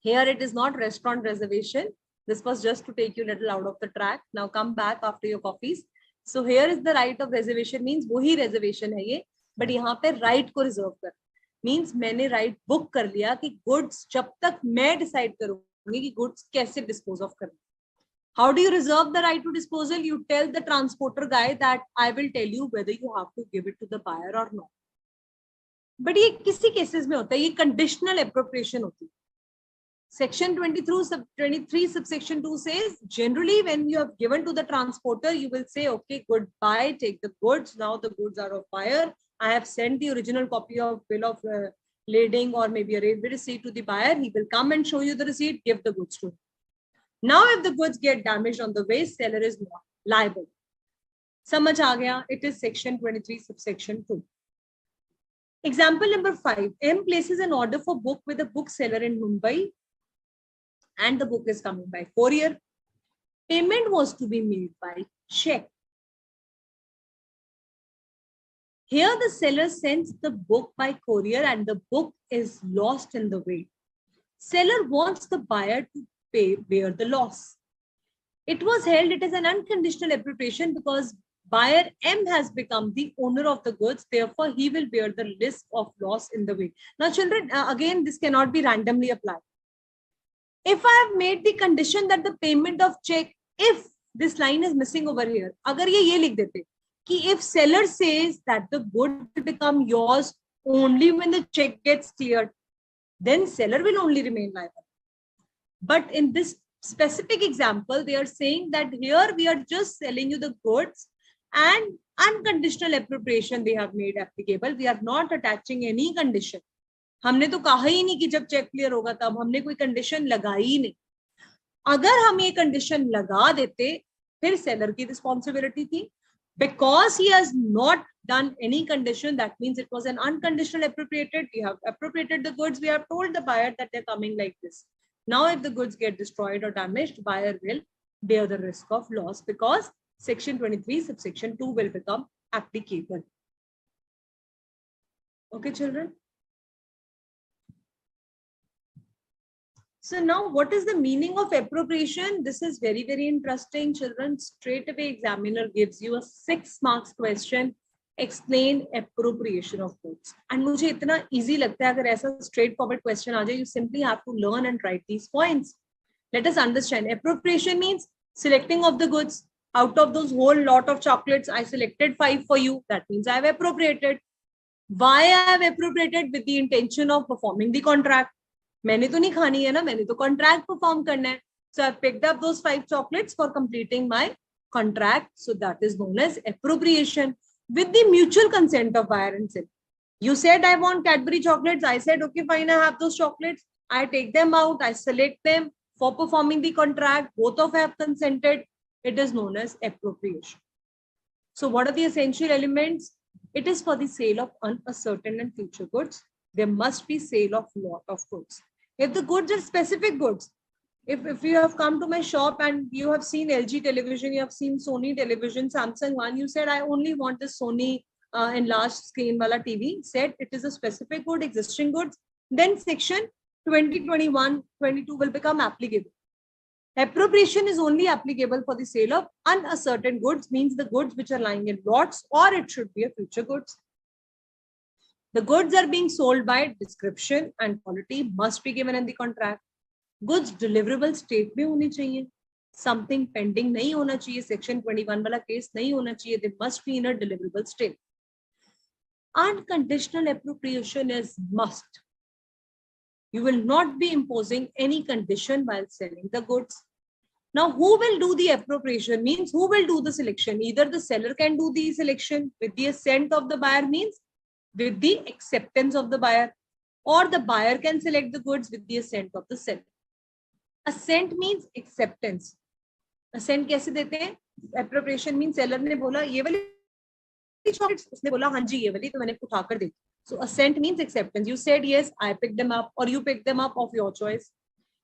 Here it is not restaurant reservation. This was just to take you a little out of the track. Now come back after your coffees. So here is the right of reservation means वही reservation है ये. But यहाँ पे right को reserve कर means मैंने right book कर लिया कि गुड्स जब तक मैं डिसाइड करूंगी कि गुड्स कैसे डिस्पोज ऑफ करना. How do you reserve the right to disposal? You tell the transporter guy that I will tell you whether you have to give it to the buyer or not. But ये किसी cases में होता है, ये conditional appropriation होती है. Section 23 subsection 2 says generally when you have given to the transporter, you will say, okay, goodbye, take the goods. Now the goods are of buyer. I have sent the original copy of bill of lading or maybe a railway receipt to the buyer. He will come and show you the receipt, give the goods to him. Now, if the goods get damaged on the way, seller is not liable. Samajh aa gaya? It is section 23 subsection 2. Example number 5. M places an order for book with a bookseller in Mumbai and the book is coming by courier. Payment was to be made by check. Here the seller sends the book by courier and the book is lost in the way. Seller wants the buyer to bear the loss. It was held it is an unconditional appropriation because buyer M has become the owner of the goods. Therefore, he will bear the risk of loss in the way. Now, children, again, this cannot be randomly applied. If I have made the condition that the payment of check, if this line is missing over here, agar ye likh dete ki if seller says that the good will become yours only when the check gets cleared, then seller will only remain liable. But in this specific example, they are saying that here we are just selling you the goods and Unconditional appropriation they have made applicable. We are not attaching any condition. हमने तो कहा ही नहीं कि जब check clear होगा तब, हमने कोई कंडीशन लगाई ही नहीं. अगर हम ये कंडीशन लगा देते फिर सेलर की रिस्पॉन्सिबिलिटी थी. Because he has not done any condition, that means it was an unconditional appropriated. We have appropriated the goods. We have told the buyer that they're coming like this. Now, if the goods get destroyed or damaged, buyer will bear the risk of loss because Section 23, subsection 2 will become applicable. Okay, children? So now what is the meaning of appropriation? This is very, very interesting, children. Straight away examiner gives you a 6 marks question. Explain appropriation of goods. And मुझे इतना easy लगता है अगर ऐसा straightforward question आ जाए, you simply have to learn and write these points. Let us understand. Appropriation means selecting of the goods. Out of those whole lot of chocolates, I selected 5 for you. That means I have appropriated. Why I have appropriated? With the intention of performing the contract. मैंने तो नहीं खानी है ना, मैंने तो contract perform करना है. So I picked up those 5 chocolates for completing my contract. So that is known as appropriation. With the mutual consent of buyer and seller. You said I want Cadbury chocolates. I said okay, fine, I have those chocolates. I take them out. I select them for performing the contract. Both of have consented. It is known as appropriation. So what are the essential elements? It is for the sale of uncertain and future goods. There must be sale of lot of goods. If the goods are specific goods, if you have come to my shop and you have seen LG television, you have seen Sony television, Samsung one, you said I only want the Sony enlarged screen wala TV, said it is a specific good, existing goods, then section 2021, 22 will become applicable. Appropriation is only applicable for the sale of uncertain goods, means the goods which are lying in lots, or it should be a future goods. The goods are being sold by description and quality must be given in the contract. Goods deliverable state में होनी चाहिए. Something pending नहीं होना चाहिए. Section 21 वाला case नहीं होना चाहिए. They must be in a deliverable state. Unconditional appropriation is must. You will not be imposing any condition while selling the goods. Now, who will do the appropriation? Means who will do the selection? Either the seller can do the selection with the assent of the buyer, means with the acceptance of the buyer, or the buyer can select the goods with the assent of the seller. Assent means acceptance. Assent कैसे देते हैं? Appropriation means seller ने बोला ये वाली chocolates, उसने बोला हाँ जी ये वाली, तो मैंने उठा कर दी. So assent means acceptance. You said yes, I picked them up, or you picked them up of your choice.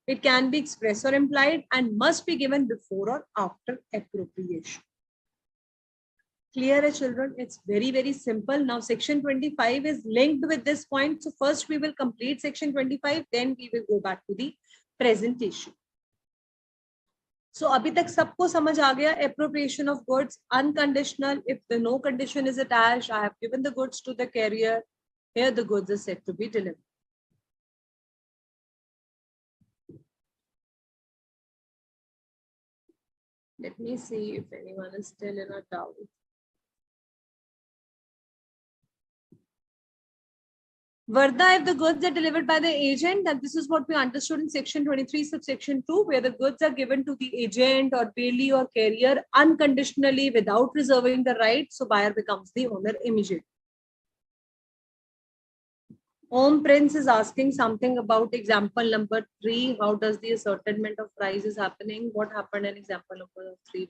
It can be expressed or implied and must be given before or after appropriation. Clear, children? It's very, very simple. Now, section 25 is linked with this point. So first we will complete section 25, then we will go back to the presentation. So abhi tak sabko samajh aa gaya. Appropriation of goods, unconditional. If the no condition is attached, I have given the goods to the carrier. Here the goods are said to be delivered. Let me see if anyone is still in a doubt. Varda, if the goods are delivered by the agent, then this is what we understood in section 23, subsection 2, where the goods are given to the agent or bailee or carrier unconditionally without reserving the right. So buyer becomes the owner immediately. Om Prince is asking something about example number 3. How does the ascertainment of price is happening? What happened in example number 3?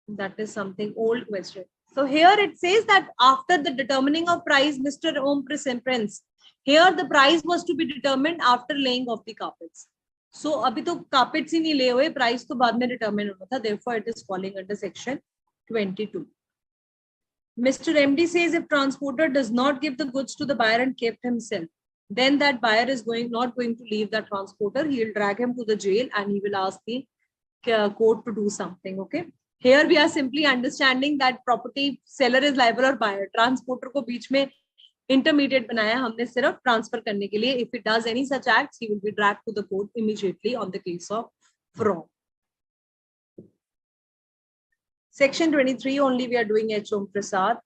That is something old question. So here it says that after the determining of price, Mr. Om Prince, here the price was to be determined after laying of the carpets. So abhi to carpets hi nahi laye hue, price to baad mein determine hona tha. Therefore, it is falling under section 22. Mr. MD says if transporter does not give the goods to the buyer and kept himself, then that buyer is not going to leave that transporter. He will drag him to the jail and he will ask the court to do something. Okay. Here we are simply understanding that property seller is liable or buyer. Transporter को बीच में intermediate बनाया हमने सिर्फ transfer करने के लिए. If he does any such acts, he will be dragged to the court immediately on the case of fraud. Section 23 only we are doing H. Om Prasad.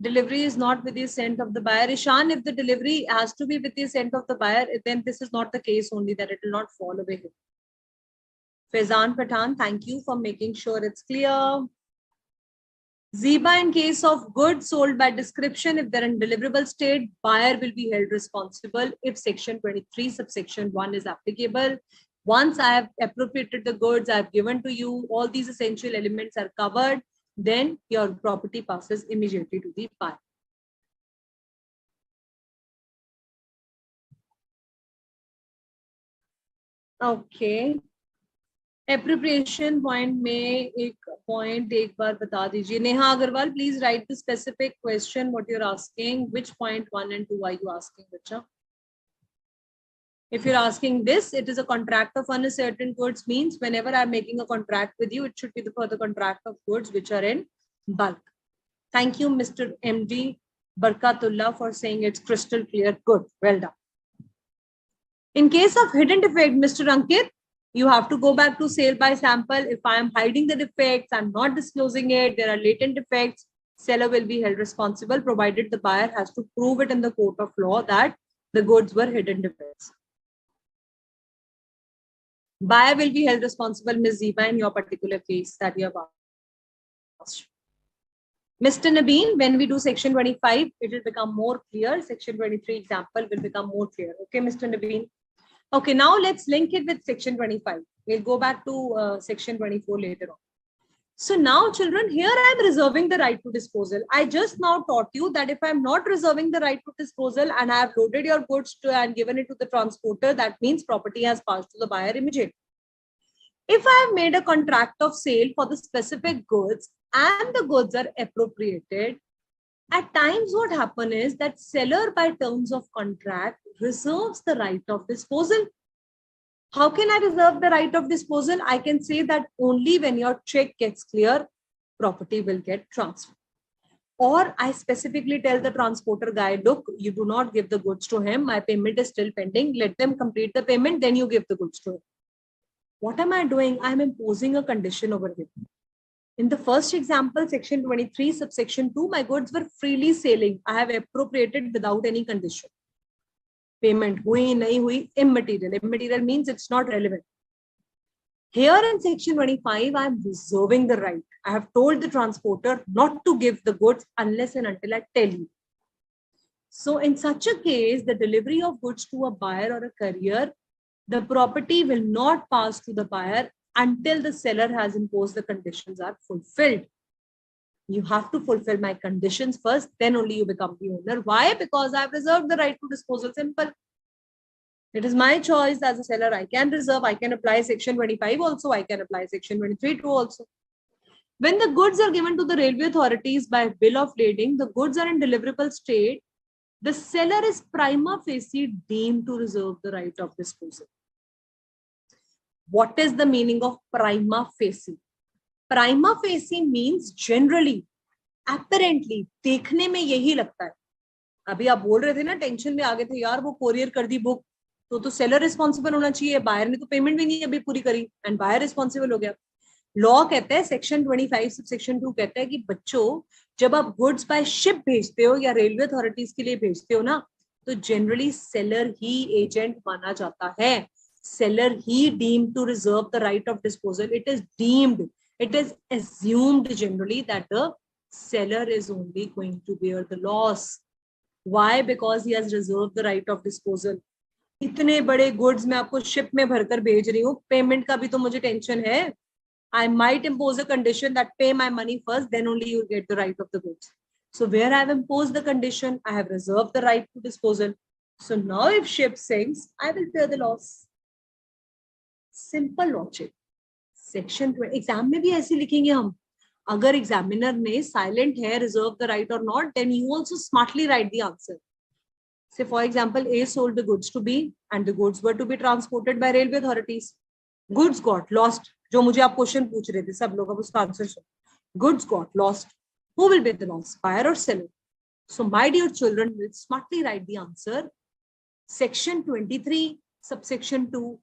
Delivery is not with the assent of the buyer. Ishan, if the delivery has to be with the assent of the buyer, then this is not the case only, that it will not fall away. Faizan Pathan, thank you for making sure it's clear. Ziba, in case of goods sold by description, if they're in deliverable state, buyer will be held responsible if section 23 subsection 1 is applicable. Once I have appropriated the goods, I have given to you, all these essential elements are covered, then your property passes immediately to the buyer. Okay. Appropriation point में एक point एक बार बता दीजिए. Neha Agarwal, please write the specific question what you're asking. Which point 1 and 2 are you asking, बच्चा? If you're asking this, it is a contract of uncertain goods, means whenever I'm making a contract with you, it should be for the contract of goods which are in bulk. Thank you, Mr. MD Barkatullah, for saying it's crystal clear. Good, well done. In case of hidden defect, Mr. Ankit, you have to go back to sale by sample. If I am hiding the defects, I'm not disclosing it, there are latent defects, seller will be held responsible provided the buyer has to prove it in the court of law that the goods were hidden defects. Buyer will be held responsible, Ms. Ziba, in your particular case that you have asked. Mr. Nabeen, when we do section 25, it will become more clear. Section 23 example will become more clear. Okay, Mr. Nabeen. Okay, now let's link it with section 25. We'll go back to section 24 later on. So now, children, here I am reserving the right to disposal. I just now taught you that if I'm not reserving the right to disposal and I have loaded your goods and given it to the transporter, that means property has passed to the buyer immediately. If I have made a contract of sale for the specific goods and the goods are appropriated, at times what happens is that seller by terms of contract reserves the right of disposal. How can I reserve the right of disposal? I can say that only when your check gets clear, property will get transferred. Or I specifically tell the transporter guy, look, you do not give the goods to him. My payment is still pending. Let them complete the payment. Then you give the goods to him. What am I doing? I'm imposing a condition over here. In the first example, section 23, subsection 2, my goods were freely sailing. I have appropriated without any condition. Payment hui, nahi hui, immaterial. Immaterial means it's not relevant. Here in section 25, I am reserving the right. I have told the transporter not to give the goods unless and until I tell you. So in such a case, the delivery of goods to a buyer or a courier, the property will not pass to the buyer until the seller has imposed the conditions are fulfilled. You have to fulfill my conditions first, then only you become the owner. Why? Because I've reserved the right to disposal. Simple. It is my choice as a seller. I can reserve, I can apply section 25 also, I can apply section 23 too also. When the goods are given to the railway authorities by bill of lading, the goods are in deliverable state, the seller is prima facie deemed to reserve the right of disposal. What is the meaning of prima facie? Prima facie means generally, apparently, देखने में यही लगता है. अभी आप बोल रहे थे ना, टेंशन में आ गए थे यार, वो कोरियर कर दी बुक, तो सेलर रिस्पॉन्सिबल होना चाहिए, बायर ने तो पेमेंट भी नहीं अभी पूरी करी एंड बायर रिस्पॉन्सिबल हो गया. लॉ कहता है, सेक्शन 25 सेक्शन 2 कहता है कि बच्चों, जब आप गुड्स बाय शिप भेजते हो या रेलवे अथॉरिटीज के लिए भेजते हो ना, तो जनरली सेलर ही एजेंट माना जाता है. Seller he deemed to reserve the right of disposal. It is deemed, it is assumed generally that the seller is only going to bear the loss. Why? Because he has reserved the right of disposal. इतने बड़े goods मैं आपको ship में भरकर भेज रही हूँ, payment का भी तो मुझे tension है. I might impose a condition that pay my money first, then only you get the right of the goods. So where I have imposed the condition, I have reserved the right to disposal. So now if ship sinks, I will bear the loss. Simple logic. Section 20 exam में भी ऐसे लिखेंगे हम. अगर examiner ने silent है reserve the right और not, then you also smartly write the answer. Say for example, A sold the goods to B and the goods were to be transported by railway authorities. Goods got lost. जो मुझे आप question पूछ रहे थे, सब लोग अब उसका आंसर सुनो. Goods got lost. Who will bear the loss? Buyer or seller? So my dear children will smartly write the answer. Section 23, subsection 2.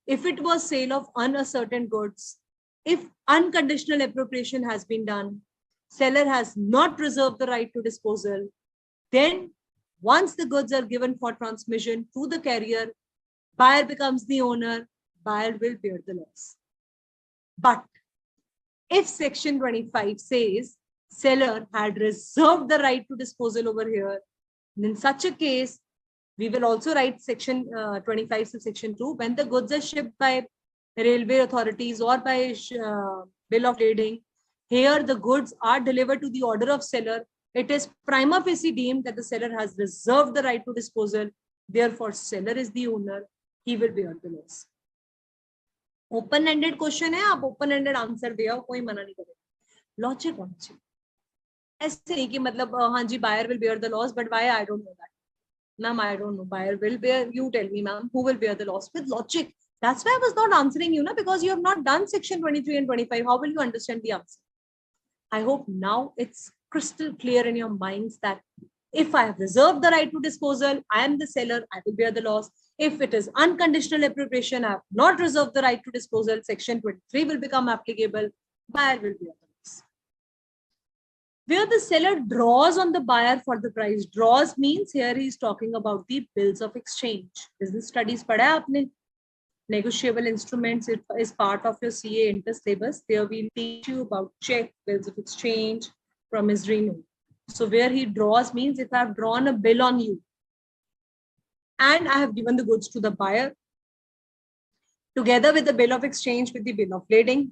If it was sale of uncertain goods, if unconditional appropriation has been done, seller has not reserved the right to disposal, then once the goods are given for transmission to the carrier, buyer becomes the owner, buyer will bear the loss. But if section 25 says seller had reserved the right to disposal over here, in such a case, we will also write section 25 to section 2. When the goods are shipped by railway authorities or by bill of lading, here the goods are delivered to the order of seller. It is prima facie deemed that the seller has reserved the right to disposal. Therefore, seller is the owner. He will bear the loss. Open ended question है, आप open ended answer दे आओ, कोई मना नहीं करेगा. Logic होना चाहिए, ऐसे नहीं कि मतलब हाँ जी buyer will bear the loss, but why I don't know that. Ma'am, I don't know. Buyer will bear. You tell me, ma'am, who will bear the loss? With logic. That's why I was not answering you, because you have not done section 23 and 25. How will you understand the answer? I hope now it's crystal clear in your minds that if I have reserved the right to disposal, I am the seller, I will bear the loss. If it is unconditional appropriation, I have not reserved the right to disposal, section 23 will become applicable. Buyer will bear the loss. Where the seller draws on the buyer for the price. Draws means here he is talking about the bills of exchange. Business studies padha hai aapne. Negotiable instruments is part of your CA inter syllabus. There we will teach you about check, bills of exchange, promissory note. So where he draws means if I have drawn a bill on you and I have given the goods to the buyer together with the bill of exchange with the bill of lading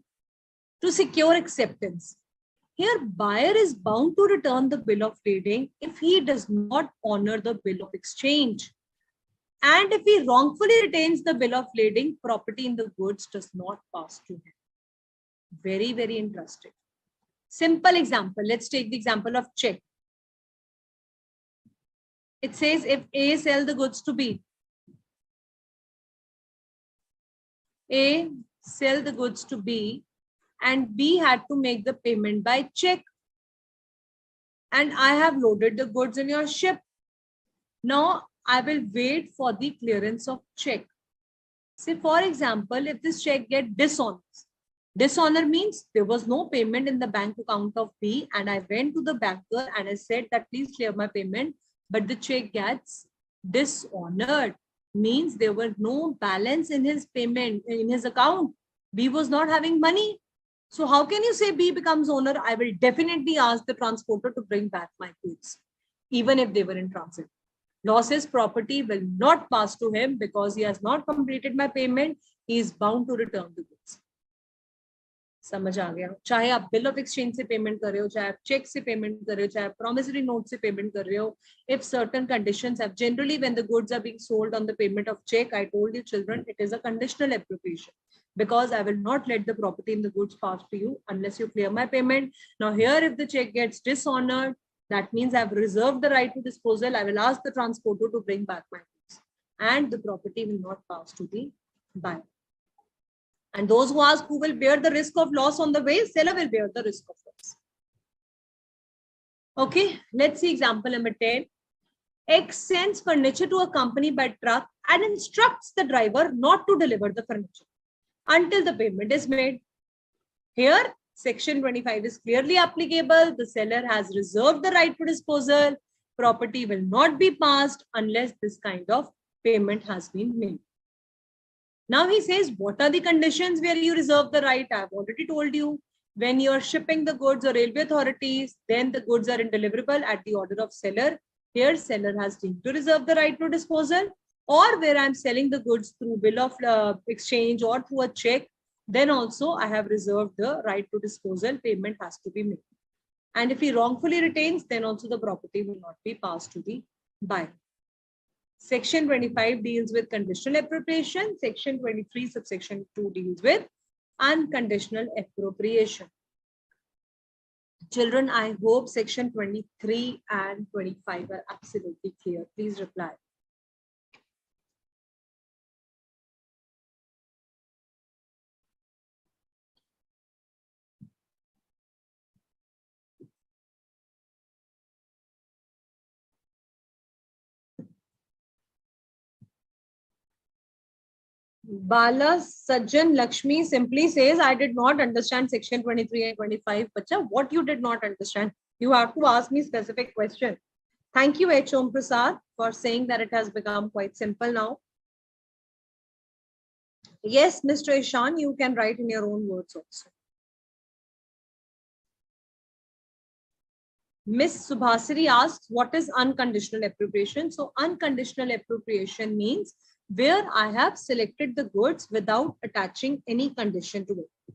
to secure acceptance. Here, buyer is bound to return the bill of lading if he does not honor the bill of exchange. And if he wrongfully retains the bill of lading, property in the goods does not pass to him. Very, very interesting. Simple example. Let's take the example of check. It says if A sell the goods to B. A sell the goods to B. And B had to make the payment by check. And I have loaded the goods in your ship. Now I will wait for the clearance of check. Say for example, if this check gets dishonest. Dishonor means there was no payment in the bank account of B and I went to the banker and I said that please clear my payment, but the check gets dishonored. Means there were no balance in his payment, in his account. B was not having money. So how can you say B becomes owner? I will definitely ask the transporter to bring back my goods, even if they were in transit. Losses property will not pass to him because he has not completed my payment. He is bound to return the goods. समझ आ गया? चाहे आप bill of exchange से payment कर रहे हो, चाहे आप चेक से पेमेंट कर रहे हो, चाहे आप प्रॉमिसरी नोट से पेमेंट कर रहे हो, if certain conditions have generally when the goods are being sold on the payment of check, I told you children, it is a conditional appropriation because I will not let the property in the goods pass to you unless you clear my payment. Now here, if the check gets dishonored, that means I've reserved the right to disposal. I will ask the transporter to bring back my goods and the property will not pass to the buyer. And those who ask who will bear the risk of loss on the way, seller will bear the risk of loss. Okay, let's see example number 10. X sends furniture to a company by truck and instructs the driver not to deliver the furniture until the payment is made. Here, section 25 is clearly applicable. The seller has reserved the right to disposal. Property will not be passed unless this kind of payment has been made. Now he says, what are the conditions where you reserve the right? I've already told you. When you're shipping the goods or railway authorities, then the goods are indeliverable at the order of seller. Here, seller has deemed to reserve the right to disposal. Or where I'm selling the goods through bill of exchange or through a check, then also I have reserved the right to disposal. Payment has to be made. And if he wrongfully retains, then also the property will not be passed to the buyer. Section 25 deals with conditional appropriation. Section 23 subsection 2 deals with unconditional appropriation. Children, I hope section 23 and 25 are absolutely clear. Please reply. Bala Sajjan Lakshmi simply says, I did not understand section 23 and 25. Bacha, what you did not understand? You have to ask me specific question. Thank you, H. Om Prasad, for saying that it has become quite simple now. Yes, Mr. Ishan, you can write in your own words also. Miss Subhasiri asks, what is unconditional appropriation? So unconditional appropriation means where I have selected the goods without attaching any condition to it.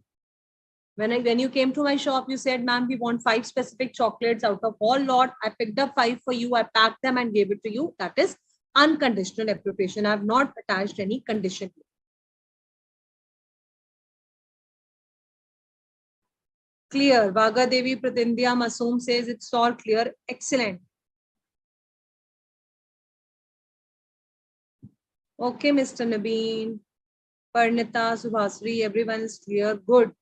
When you came to my shop, you said, ma'am, we want 5 specific chocolates out of all lot. I picked up 5 for you. I packed them and gave it to you. That is unconditional appropriation. I have not attached any condition. Clear. Vaga Devi Pratindya Masoom says it's all clear. Excellent. Okay, Mr. Nabeen, Parnita, Subhasri, everyone is clear. Good.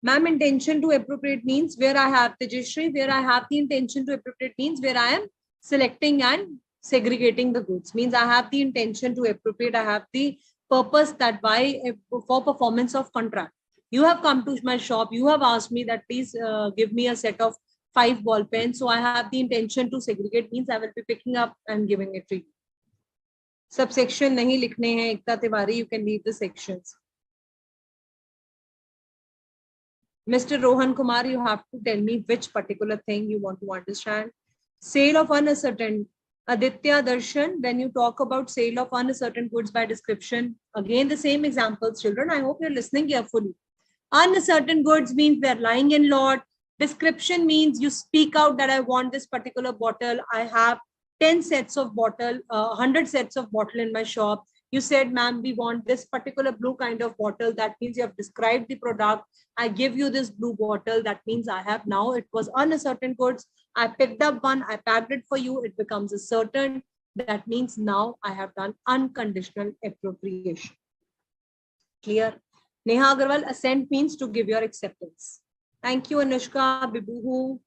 Ma'am, intention to appropriate means where I have Tejashri, where I have the intention to appropriate means where I am selecting and segregating the goods. Means I have the intention to appropriate. I have the purpose that why for performance of contract. You have come to my shop. You have asked me that please give me a set of 5 ball pens. So I have the intention to segregate means I will be picking up and giving it to you. Subsection nahi likhne hain. Ekta Tiwari, you can leave the sections. Mr. Rohan Kumar, you have to tell me which particular thing you want to understand. Sale of uncertain. Aditya Darshan, when you talk about sale of uncertain goods by description, again the same examples, children. I hope you're listening carefully. Uncertain goods means they're lying in lot. Description means you speak out that I want this particular bottle. I have 10 sets of bottle, 100 sets of bottle in my shop. You said, ma'am, we want this particular blue kind of bottle. That means you have described the product. I give you this blue bottle. That means I have now, it was uncertain goods. I picked up one, I packed it for you. It becomes a certain. That means now I have done unconditional appropriation. Clear? Neha Agarwal, assent means to give your acceptance. Thank you, Anushka, Bibuhu.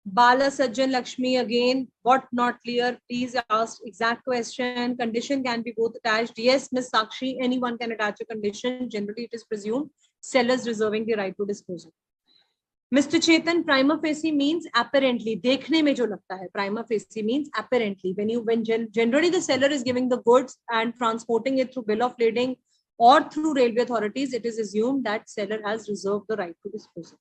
Bala Sajjan Lakshmi again, what not clear? Please ask exact question. Condition can be both attached. Yes, Miss Sakshi, anyone can attach a condition. Generally, it is presumed sellers reserving the right to disposal. Mr. Chetan, prima facie means apparently. Dekhne mein jo lagta hai. Prima facie means apparently. When generally the seller is giving the goods and transporting it through bill of lading or through railway authorities, it is assumed that seller has reserved the right to disposal.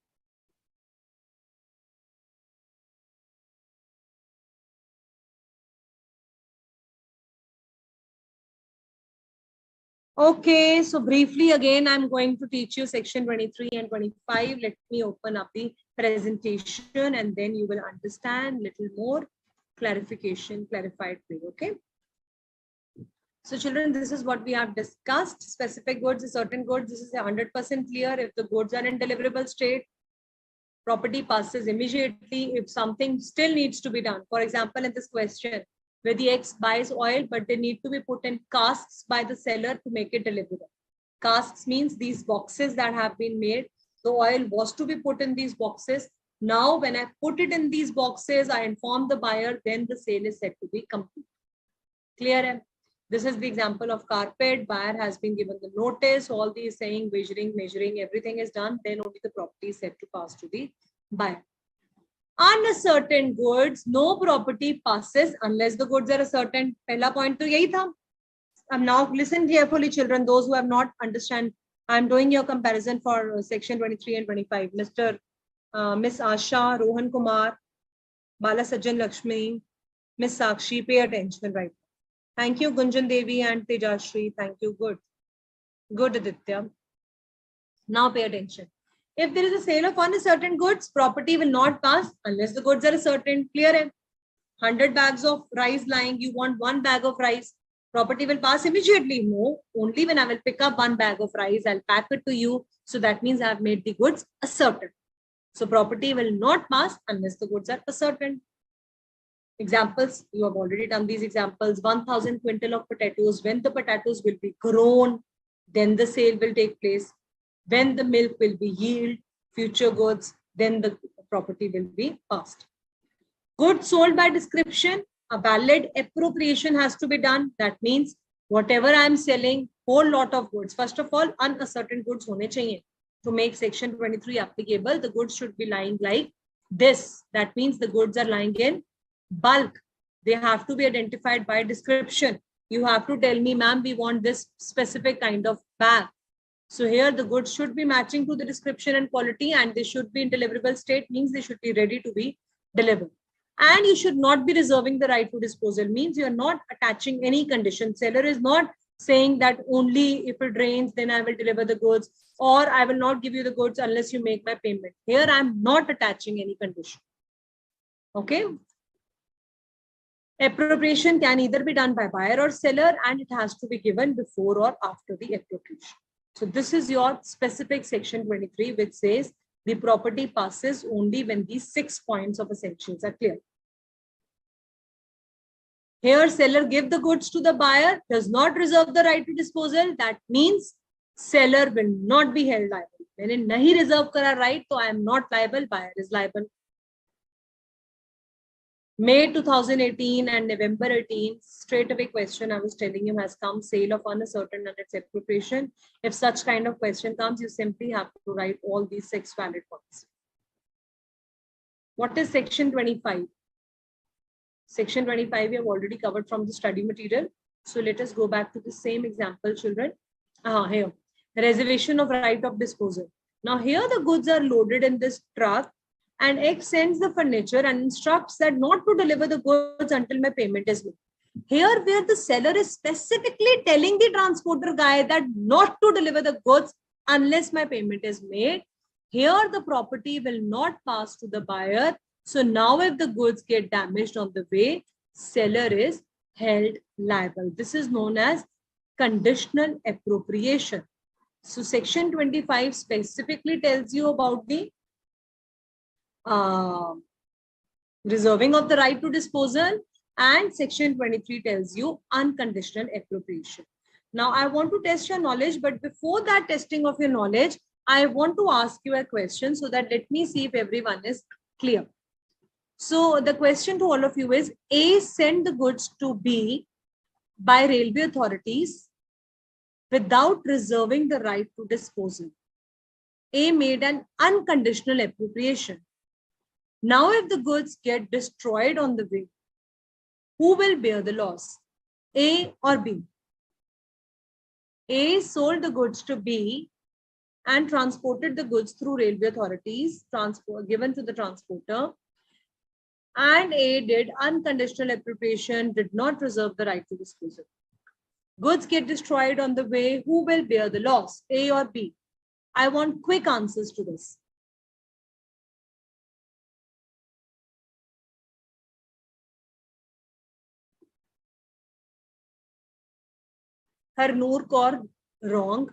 Okay, so briefly again, I'm going to teach you section 23 and 25. Let me open up the presentation and then you will understand little more clarified way, okay? So children, this is what we have discussed. Specific goods, certain goods, this is 100% clear. If the goods are in deliverable state, property passes immediately. If something still needs to be done, for example, in this question, where the X buys oil, but they need to be put in casks by the seller to make it deliverable. Casks means these boxes that have been made. The oil was to be put in these boxes. Now, when I put it in these boxes, I inform the buyer, then the sale is said to be complete. Clear? This is the example of carpet. Buyer has been given the notice. All these saying, measuring, everything is done. Then only the property is said to pass to the buyer. Uncertain goods, no property passes unless the goods are certain. Pehla point to yahi tha. Now listen carefully, children. Those who have not understand, I'm doing your comparison for section 23 and 25. Mr. Miss Asha, Rohan Kumar, Bala Sajjan Lakshmi, Miss Sakshi, pay attention, right? Thank you, Gunjan Devi and Tejashri. Thank you. Good. Good, Aditya. Now pay attention. If there is a sale of uncertain goods, property will not pass unless the goods are certain. Clear? 100 bags of rice lying, you want 1 bag of rice. Property will pass immediately. No, only when I will pick up 1 bag of rice, I'll pack it to you. So that means I have made the goods certain. So property will not pass unless the goods are certain. Examples, you have already done these examples. 1,000 quintal of potatoes. When the potatoes will be grown, then the sale will take place. When the milk will be yield, future goods, then the property will be passed. Goods sold by description, a valid appropriation has to be done. That means whatever I am selling, whole lot of goods. First of all, uncertain goods hone chahiye. To make section 23 applicable, the goods should be lying like this. That means the goods are lying in bulk. They have to be identified by description. You have to tell me, ma'am, we want this specific kind of bag. So here the goods should be matching to the description and quality, and they should be in deliverable state, means they should be ready to be delivered. And you should not be reserving the right to disposal, means you are not attaching any condition. Seller is not saying that only if it rains, then I will deliver the goods, or I will not give you the goods unless you make my payment. Here I am not attaching any condition. Okay. Appropriation can either be done by buyer or seller, and it has to be given before or after the appropriation. So this is your specific section 23, which says the property passes only when these 6 points of essentials are clear. Here, seller give the goods to the buyer, does not reserve the right to disposal. That means seller will not be held liable. मैंने नहीं reserve करा right, so I am not liable. Buyer is liable. May 2018 and November 18, straight away question I was telling you has come, sale of uncertain and its appropriation. If such kind of question comes, you simply have to write all these 6 valid points. What is section 25? Section 25 we have already covered from the study material. So let us go back to the same example, children. Here, reservation of right of disposal. Now here the goods are loaded in this truck, and X sends the furniture and instructs that not to deliver the goods until my payment is made. Here, where the seller is specifically telling the transporter guy that not to deliver the goods unless my payment is made, here the property will not pass to the buyer. So now if the goods get damaged on the way, seller is held liable. This is known as conditional appropriation. So section 25 specifically tells you about the reserving of the right to disposal, and section 23 tells you unconditional appropriation. Now I want to test your knowledge, but before that testing of your knowledge, I want to ask you a question, so that let me see if everyone is clear. So the question to all of you is, A sent the goods to B by railway authorities without reserving the right to disposal. A made an unconditional appropriation. Now, if the goods get destroyed on the way, who will bear the loss? A or B? A sold the goods to B and transported the goods through railway authorities, given to the transporter. And A did unconditional appropriation, did not reserve the right to disposal. Goods get destroyed on the way, who will bear the loss? A or B? I want quick answers to this. Harnoor Kaur, wrong.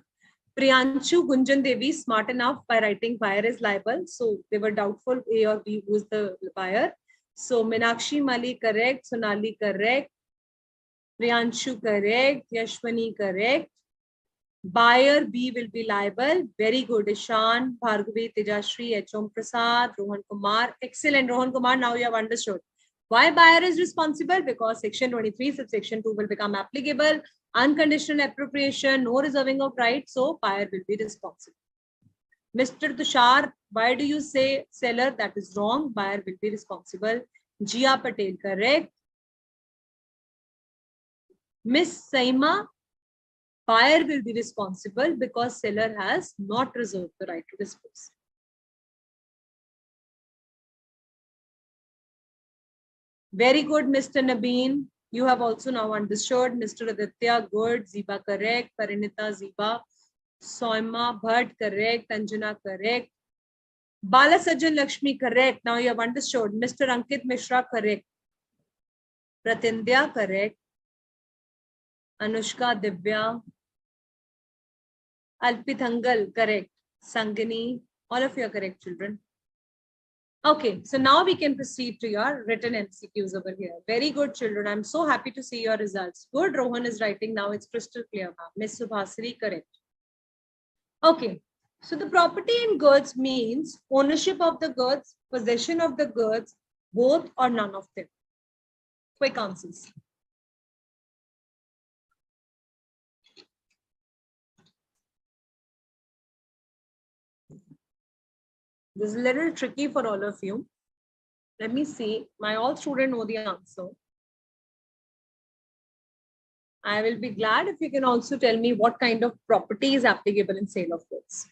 Priyanshu Gunjan Devi, smart enough by writing buyer is liable. So they were doubtful A or B who is the buyer. So Meenakshi Mali correct, Sonali correct, Priyanshu correct, Yashwani correct. Buyer B will be liable. Very good. Ishan, Bhargavi, Tejashri, H.M. Prasad, Rohan Kumar. Excellent, Rohan Kumar. Now you have understood. Why buyer is responsible? Because section 23, subsection 2 will become applicable. Unconditional appropriation, no reserving of rights, so buyer will be responsible. Mr. Tushar, why do you say seller? That is wrong. Buyer will be responsible. Jia Patel, correct. Miss Saima, buyer will be responsible because seller has not reserved the right to dispose. Very good, Mr. Nabeen. You have also now understood. Mr. Aditya, good. Ziba, correct. Parinita, Ziba. Soima, Bhatt, correct. Anjana, correct. Bala Sajjan Lakshmi, correct. Now you have understood. Mr. Ankit Mishra, correct. Pratindya, correct. Anushka, Divya. Alpithangal, correct. Sangini, all of you are correct, children. Okay, so now we can proceed to your written MCQs over here. Very good, children. I'm so happy to see your results. Good, Rohan is writing now. It's crystal clear. Miss Subhasiri, correct. Okay, so the property in goods means ownership of the goods, possession of the goods, both or none of them. Quick answers. This is a little tricky for all of you. Let me see. My all students know the answer. I will be glad if you can also tell me what kind of property is applicable in sale of goods.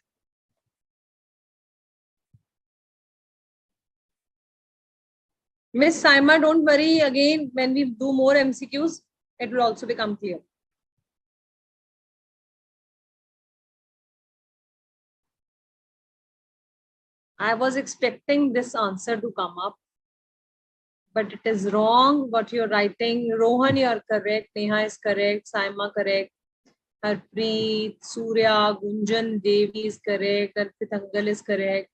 Miss Saima, don't worry. Again, when we do more MCQs, it will also become clear. I was expecting this answer to come up, but it is wrong what you're writing. Rohan, you're correct. Neha is correct. Saima correct. Harpreet, Surya, Gunjan, Devi is correct. Arpitangal is correct.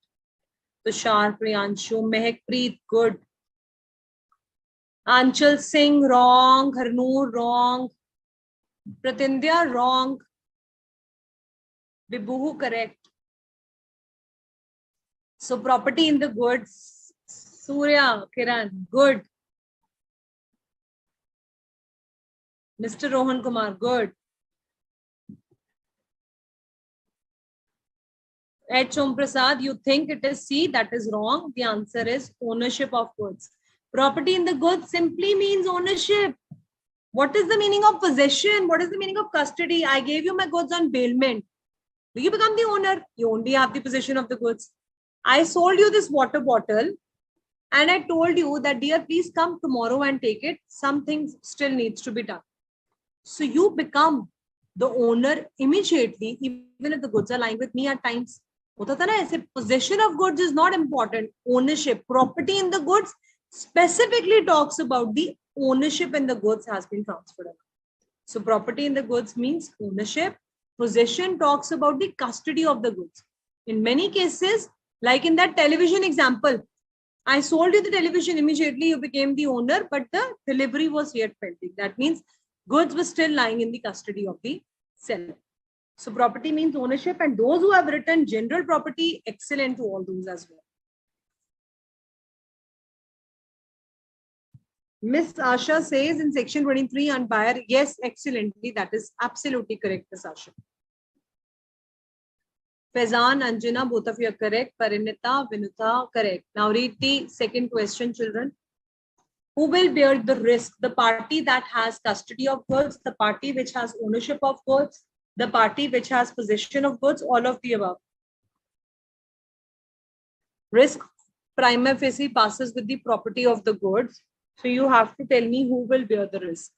Tushar, Priyanshu, Mehakpreet, good. Anchal Singh, wrong. Harnoor, wrong. Pratindya, wrong. Bibuhu, correct. So property in the goods. Surya, Kiran, good. Mr. Rohan Kumar, good. H. Om Prasad, you think it is C? That is wrong. The answer is ownership of goods. Property in the goods simply means ownership. What is the meaning of possession? What is the meaning of custody? I gave you my goods on bailment. Do you become the owner? You only have the possession of the goods. I sold you this water bottle and I told you that, dear, please come tomorrow and take it. Something still needs to be done. So you become the owner immediately, even if the goods are lying with me at times. Possession of goods is not important. Ownership, property in the goods specifically talks about the ownership in the goods has been transferred. So property in the goods means ownership. Possession talks about the custody of the goods. In many cases, like in that television example, I sold you the television immediately, you became the owner, but the delivery was yet pending. That means goods were still lying in the custody of the seller. So property means ownership, and those who have written general property, excellent to all those as well. Miss Asha says in section 23 on buyer, yes, excellently. That is absolutely correct, Miss Asha. Faizan, Anjana, both of you are correct. Parinita, Vinuta, correct. Now read the second question, children. Who will bear the risk? The party that has custody of goods, the party which has ownership of goods, the party which has possession of goods, all of the above. Risk prima facie passes with the property of the goods. So you have to tell me who will bear the risk.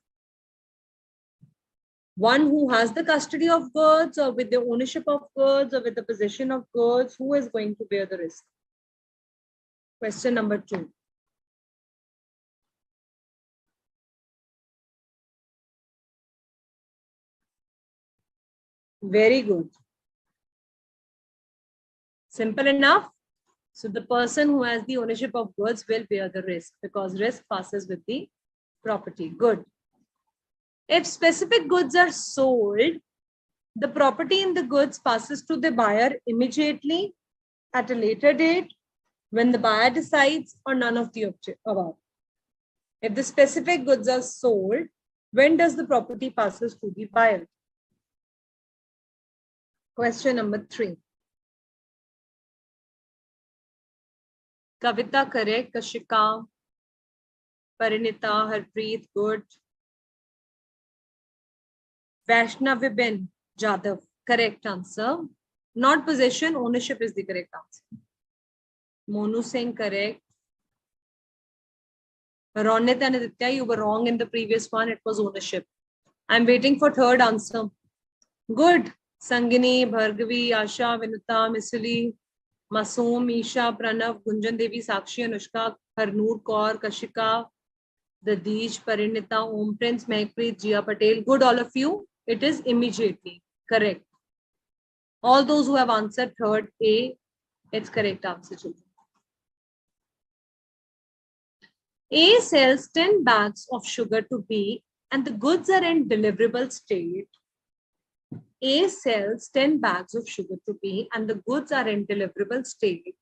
One who has the custody of goods, or with the ownership of goods, or with the possession of goods, who is going to bear the risk? Question number 2. Very good. Simple enough. So the person who has the ownership of goods will bear the risk because risk passes with the property. Good. If specific goods are sold, the property in the goods passes to the buyer immediately, at a later date, when the buyer decides, or none of the above. If the specific goods are sold, when does the property passes to the buyer? Question number 3. Kavita, correct. Kashika, Parinita, Harpreet, good. Vaishnav Vibin, Jadhav, correct answer. Not possession, ownership is the correct answer. Monu Singh, correct. Ronit and Aditya, you were wrong in the previous one. It was ownership. I'm waiting for third answer. Good. Sangini, Bhargavi, Asha, Vinuta, Misuli, Masoom, Isha, Pranav, Gunjan Devi, Sakshi, Anushka, Harnoor Kaur, Kashika, Dadish, Parinita, Om Prince, Mehakpreet, Jia Patel. Good, all of you. It is immediately. Correct. All those who have answered third A, it's correct answer. A sells 10 bags of sugar to B and the goods are in deliverable state. A sells 10 bags of sugar to B and the goods are in deliverable state.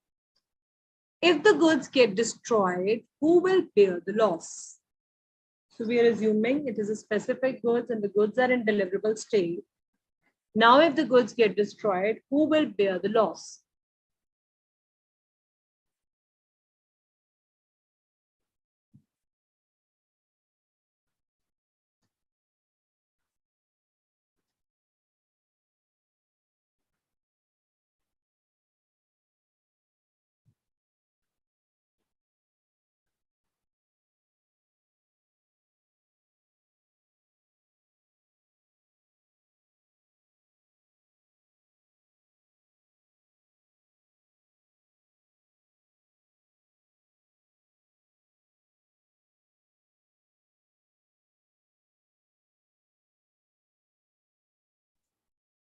If the goods get destroyed, who will bear the loss? So we are assuming it is a specific goods and the goods are in deliverable state. Now, if the goods get destroyed, who will bear the loss?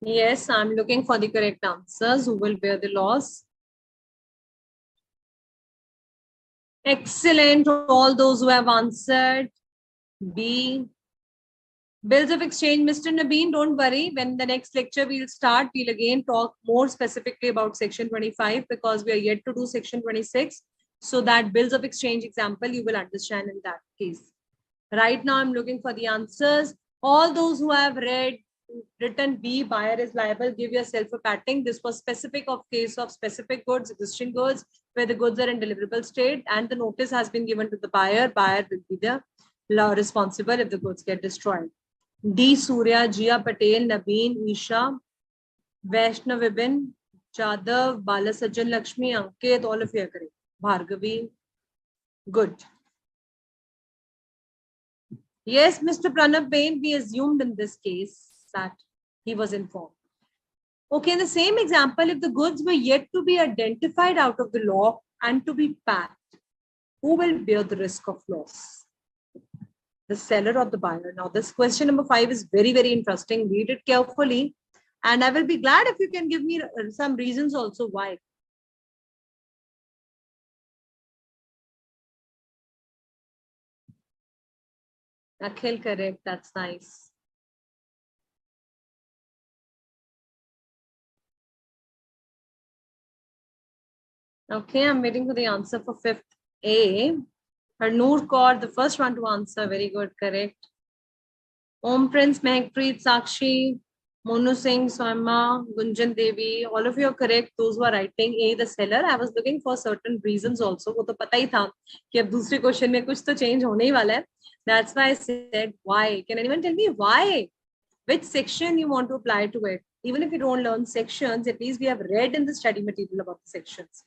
Yes, I'm looking for the correct answers. Who will bear the loss? Excellent. All those who have answered B. Bills of exchange, Mr. Nabeen, don't worry. When the next lecture we'll start, we'll again talk more specifically about section 25 because we are yet to do section 26. So that bills of exchange example, you will understand in that case. Right now, I'm looking for the answers. All those who have written B, buyer is liable, give yourself a patting. This was specific of case of specific goods, existing goods, where the goods are in deliverable state and the notice has been given to the buyer. Buyer will be the responsible if the goods get destroyed. D. Surya, Jia Patel, Naveen, Isha, Vaishnav Vibin, Jadav, Balasajan Lakshmi, Ankit, all of you are correct. Bhargavi, good. Yes, Mr. Pranab Bain, we assumed in this case that he was informed. Okay, in the same example, if the goods were yet to be identified out of the law and to be packed, who will bear the risk of loss? The seller or the buyer? Now, this question number 5 is very, very interesting. Read it carefully. And I will be glad if you can give me some reasons also why. Akhil, correct. That's nice. Okay, I'm waiting for the answer for 5th A. Harnoor Kaur, the first one to answer. Very good, correct. Om Prince, Mehakpreet, Sakshi, Monu Singh, Soima, Gunjan Devi, all of you are correct. Those who are writing A, the seller. I was looking for certain reasons also. वो तो पता ही था कि अब दूसरे question में कुछ तो change होने ही वाला है. That's why I said why. Can anyone tell me why? Which section you want to apply to it? Even if you don't learn sections, at least we have read in the study material about the sections.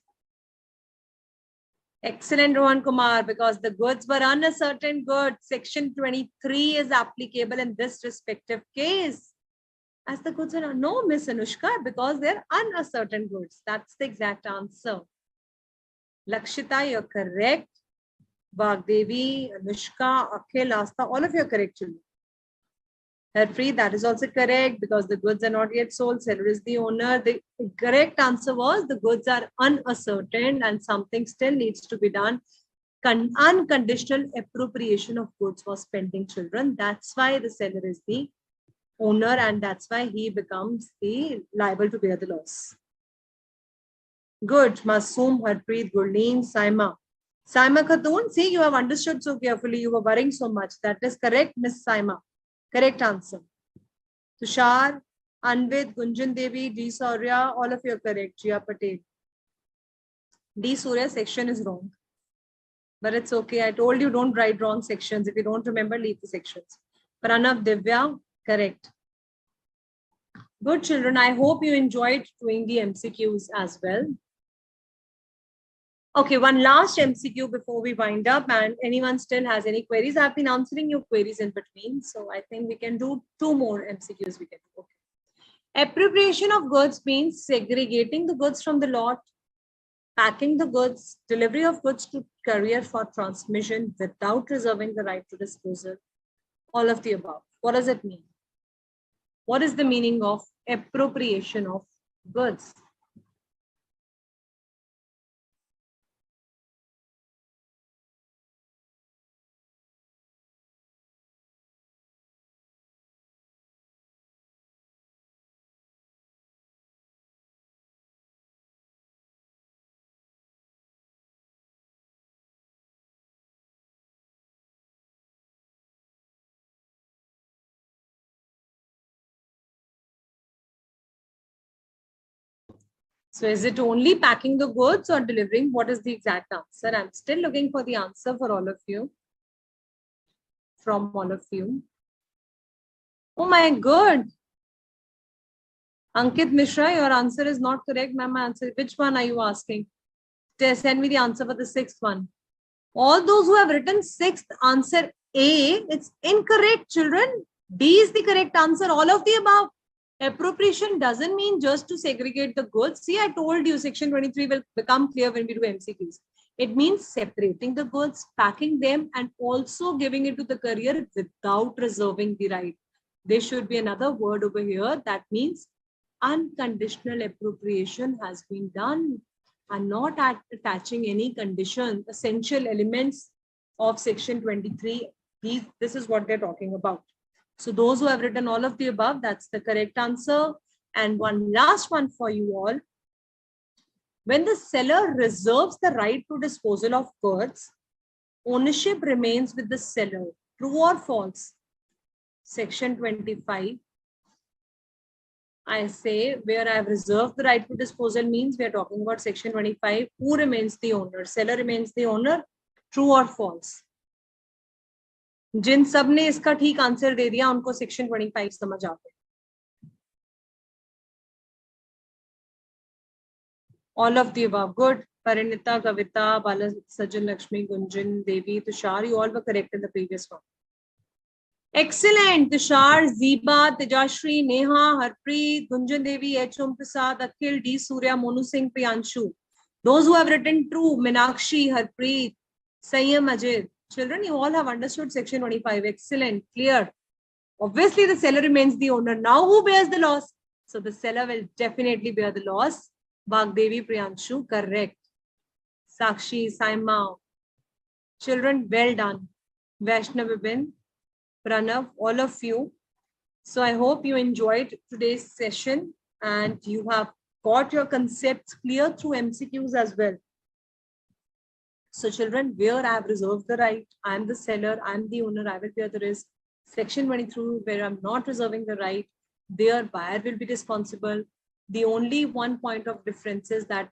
Excellent, Rohan Kumar, because the goods were uncertain goods. Section 23 is applicable in this respective case. As the goods are no, Miss Anushka, because they're uncertain goods. That's the exact answer. Lakshita, you're correct. Vagdevi, Anushka, Akhil, Asta, all of you are correct. Harpreet, that is also correct because the goods are not yet sold. Seller is the owner. The correct answer was the goods are uncertain and something still needs to be done. Unconditional appropriation of goods was pending, children. That's why the seller is the owner and that's why he becomes the liable to bear the loss. Good. Masoom, Harpreet, Gurleen, Saima. Saima Khatun, see, you have understood so carefully. You were worrying so much. That is correct, Miss Saima. Correct answer. Tushar, Anvid, Gunjan Devi, D. Surya, all of you are correct. Jia Patel. D. Surya section is wrong. But it's okay. I told you don't write wrong sections. If you don't remember, leave the sections. Pranav, Divya, correct. Good children. I hope you enjoyed doing the MCQs as well. Okay, one last MCQ before we wind up, and anyone still has any queries? I've been answering your queries in between, so I think we can do 2 more MCQs. We can do. Okay. Appropriation of goods means segregating the goods from the lot, packing the goods, delivery of goods to courier for transmission without reserving the right to disposal. All of the above. What does it mean? What is the meaning of appropriation of goods? So is it only packing the goods or delivering? What is the exact answer? I'm still looking for the answer for all of you. From all of you. Oh my God. Ankit Mishra, your answer is not correct. Ma'am, answer. Which one are you asking? Send me the answer for the 6th one. All those who have written 6th answer A, it's incorrect, children. B is the correct answer. All of the above. Appropriation doesn't mean just to segregate the goods. See, I told you section 23 will become clear when we do MCQs. It means separating the goods, packing them, and also giving it to the courier without reserving the right. There should be another word over here that means unconditional appropriation has been done and not attaching any condition, essential elements of section 23. This is what they're talking about. So those who have written all of the above, that's the correct answer. And one last one for you all. When the seller reserves the right to disposal of goods, ownership remains with the seller. True or false? Section 25. I say where I have reserved the right to disposal means we are talking about section 25. Who remains the owner? Seller remains the owner. True or false? जिन सब ने इसका ठीक answer दे दिया उनको section 25 समझ आते हैं. All of the above. Good. Parinita, Kavita, Bala, Sajjan, Lakshmi, Gunjan, Devi, Tushar, you all were correct in the previous one. Excellent. Tushar, Zeba, Tejashri, Neha, Harpreet, Gunjan Devi, H. Om Prasad, Akhil, D. Surya, Monu Singh, Priyanshu. Those who have written true, Minakshi, Harpreet, Sayyam, Ajit. Children, you all have understood section 25. Excellent. Clear. Obviously, the seller remains the owner. Now, who bears the loss? So, the seller will definitely bear the loss. Bhagdevi, Priyanshu, correct. Sakshi, Saima. Children, well done. Vaishnav, Vibin, Pranav, all of you. So, I hope you enjoyed today's session and you have got your concepts clear through MCQs as well. So children, where I have reserved the right, I am the seller, I am the owner, I will bear the risk. Section 23, where I'm not reserving the right, their buyer will be responsible. The only one point of difference is that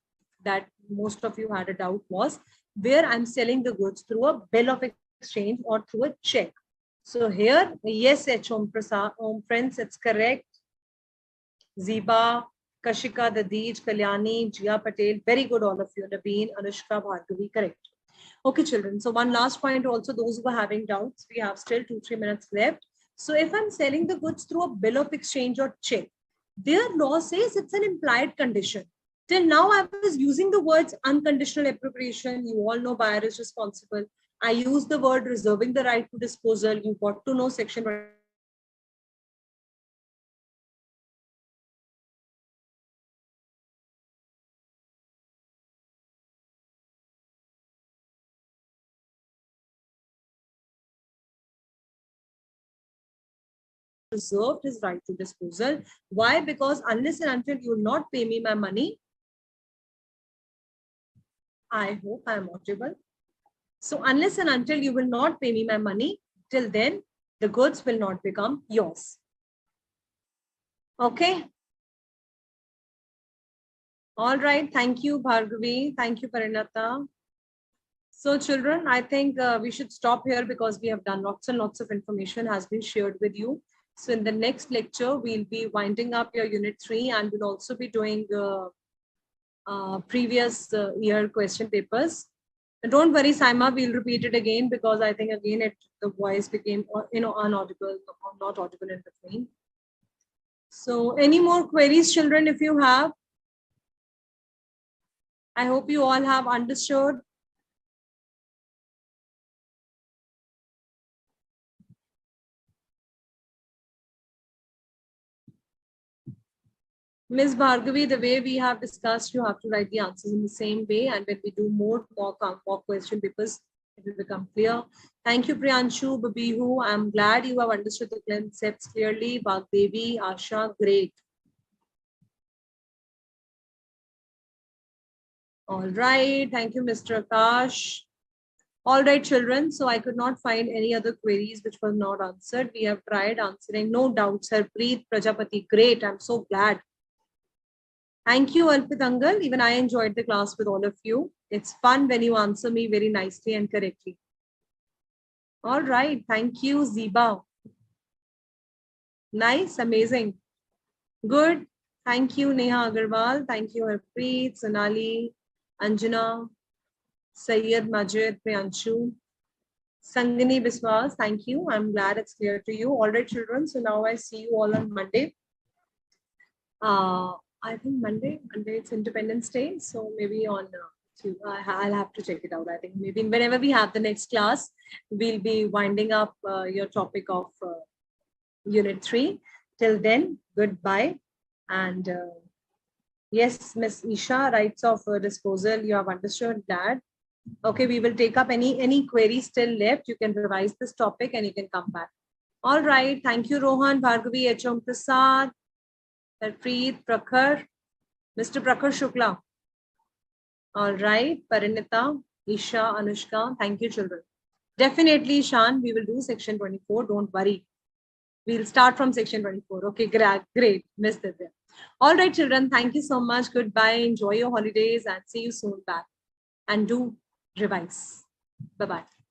most of you had a doubt was where I'm selling the goods through a bill of exchange or through a check. So here, yes, H. Om Prasad, Om Prince, it's correct. Ziba, Kashika, Dadij, Kalyani, Jia Patel, very good all of you. Nabeen, Anushka, Bhargavi, correct. Okay, children. So one last point also, those who are having doubts, we have still 2-3 minutes left. So if I'm selling the goods through a bill of exchange or check, their law says it's an implied condition. Till now, I was using the words unconditional appropriation. You all know buyer is responsible. I use the word reserving the right to disposal. You got to know section reserved his right to disposal. Why? Because unless and until you will not pay me my money, I hope I am audible. So unless and until you will not pay me my money, till then the goods will not become yours. Okay. All right. Thank you, Bhargavi. Thank you, Parinata. So children, I think we should stop here because we have done lots and lots of information has been shared with you. So in the next lecture, we'll be winding up your unit 3 and we'll also be doing previous year question papers. And don't worry, Saima, we'll repeat it again because I think again the voice became unaudible, not audible in between. So any more queries, children, if you have? I hope you all have understood. Ms. Bhargavi, the way we have discussed, you have to write the answers in the same way. And when we do more question papers, it will become clear. Thank you, Priyanshu, Babihu. I'm glad you have understood the concepts clearly. Bhagdevi, Asha, great. All right. Thank you, Mr. Akash. All right, children. So I could not find any other queries which were not answered. We have tried answering. No doubts. Harpreet, Prajapati, great. I'm so glad. Thank you, Alpit Angal. Even I enjoyed the class with all of you. It's fun when you answer me very nicely and correctly. All right. Thank you, Ziba. Nice. Amazing. Good. Thank you, Neha Agarwal. Thank you, Harpreet, Sonali, Anjana, Sayyed, Majid, Priyanshu, Sangini Biswas. Thank you. I'm glad it's clear to you. All right, children. So now I see you all on Monday. I think Monday it's Independence Day. So maybe on Tuesday, I'll have to check it out. I think maybe whenever we have the next class, we'll be winding up your topic of Unit 3. Till then, goodbye And yes, Miss Isha, rights of disposal, you have understood that. Okay, we will take up any queries still left. You can revise this topic and you can come back. All right. Thank you, Rohan, Bhargavi, H.M. Prasad, Harpreet, Prakhar, Mr. Prakhar Shukla. All right. Parinita, Isha, Anushka. Thank you, children. Definitely, Shan, we will do section 24. Don't worry. We'll start from section 24. Okay, great. Missed it there. All right, children. Thank you so much. Goodbye. Enjoy your holidays and see you soon back. And do revise. Bye-bye.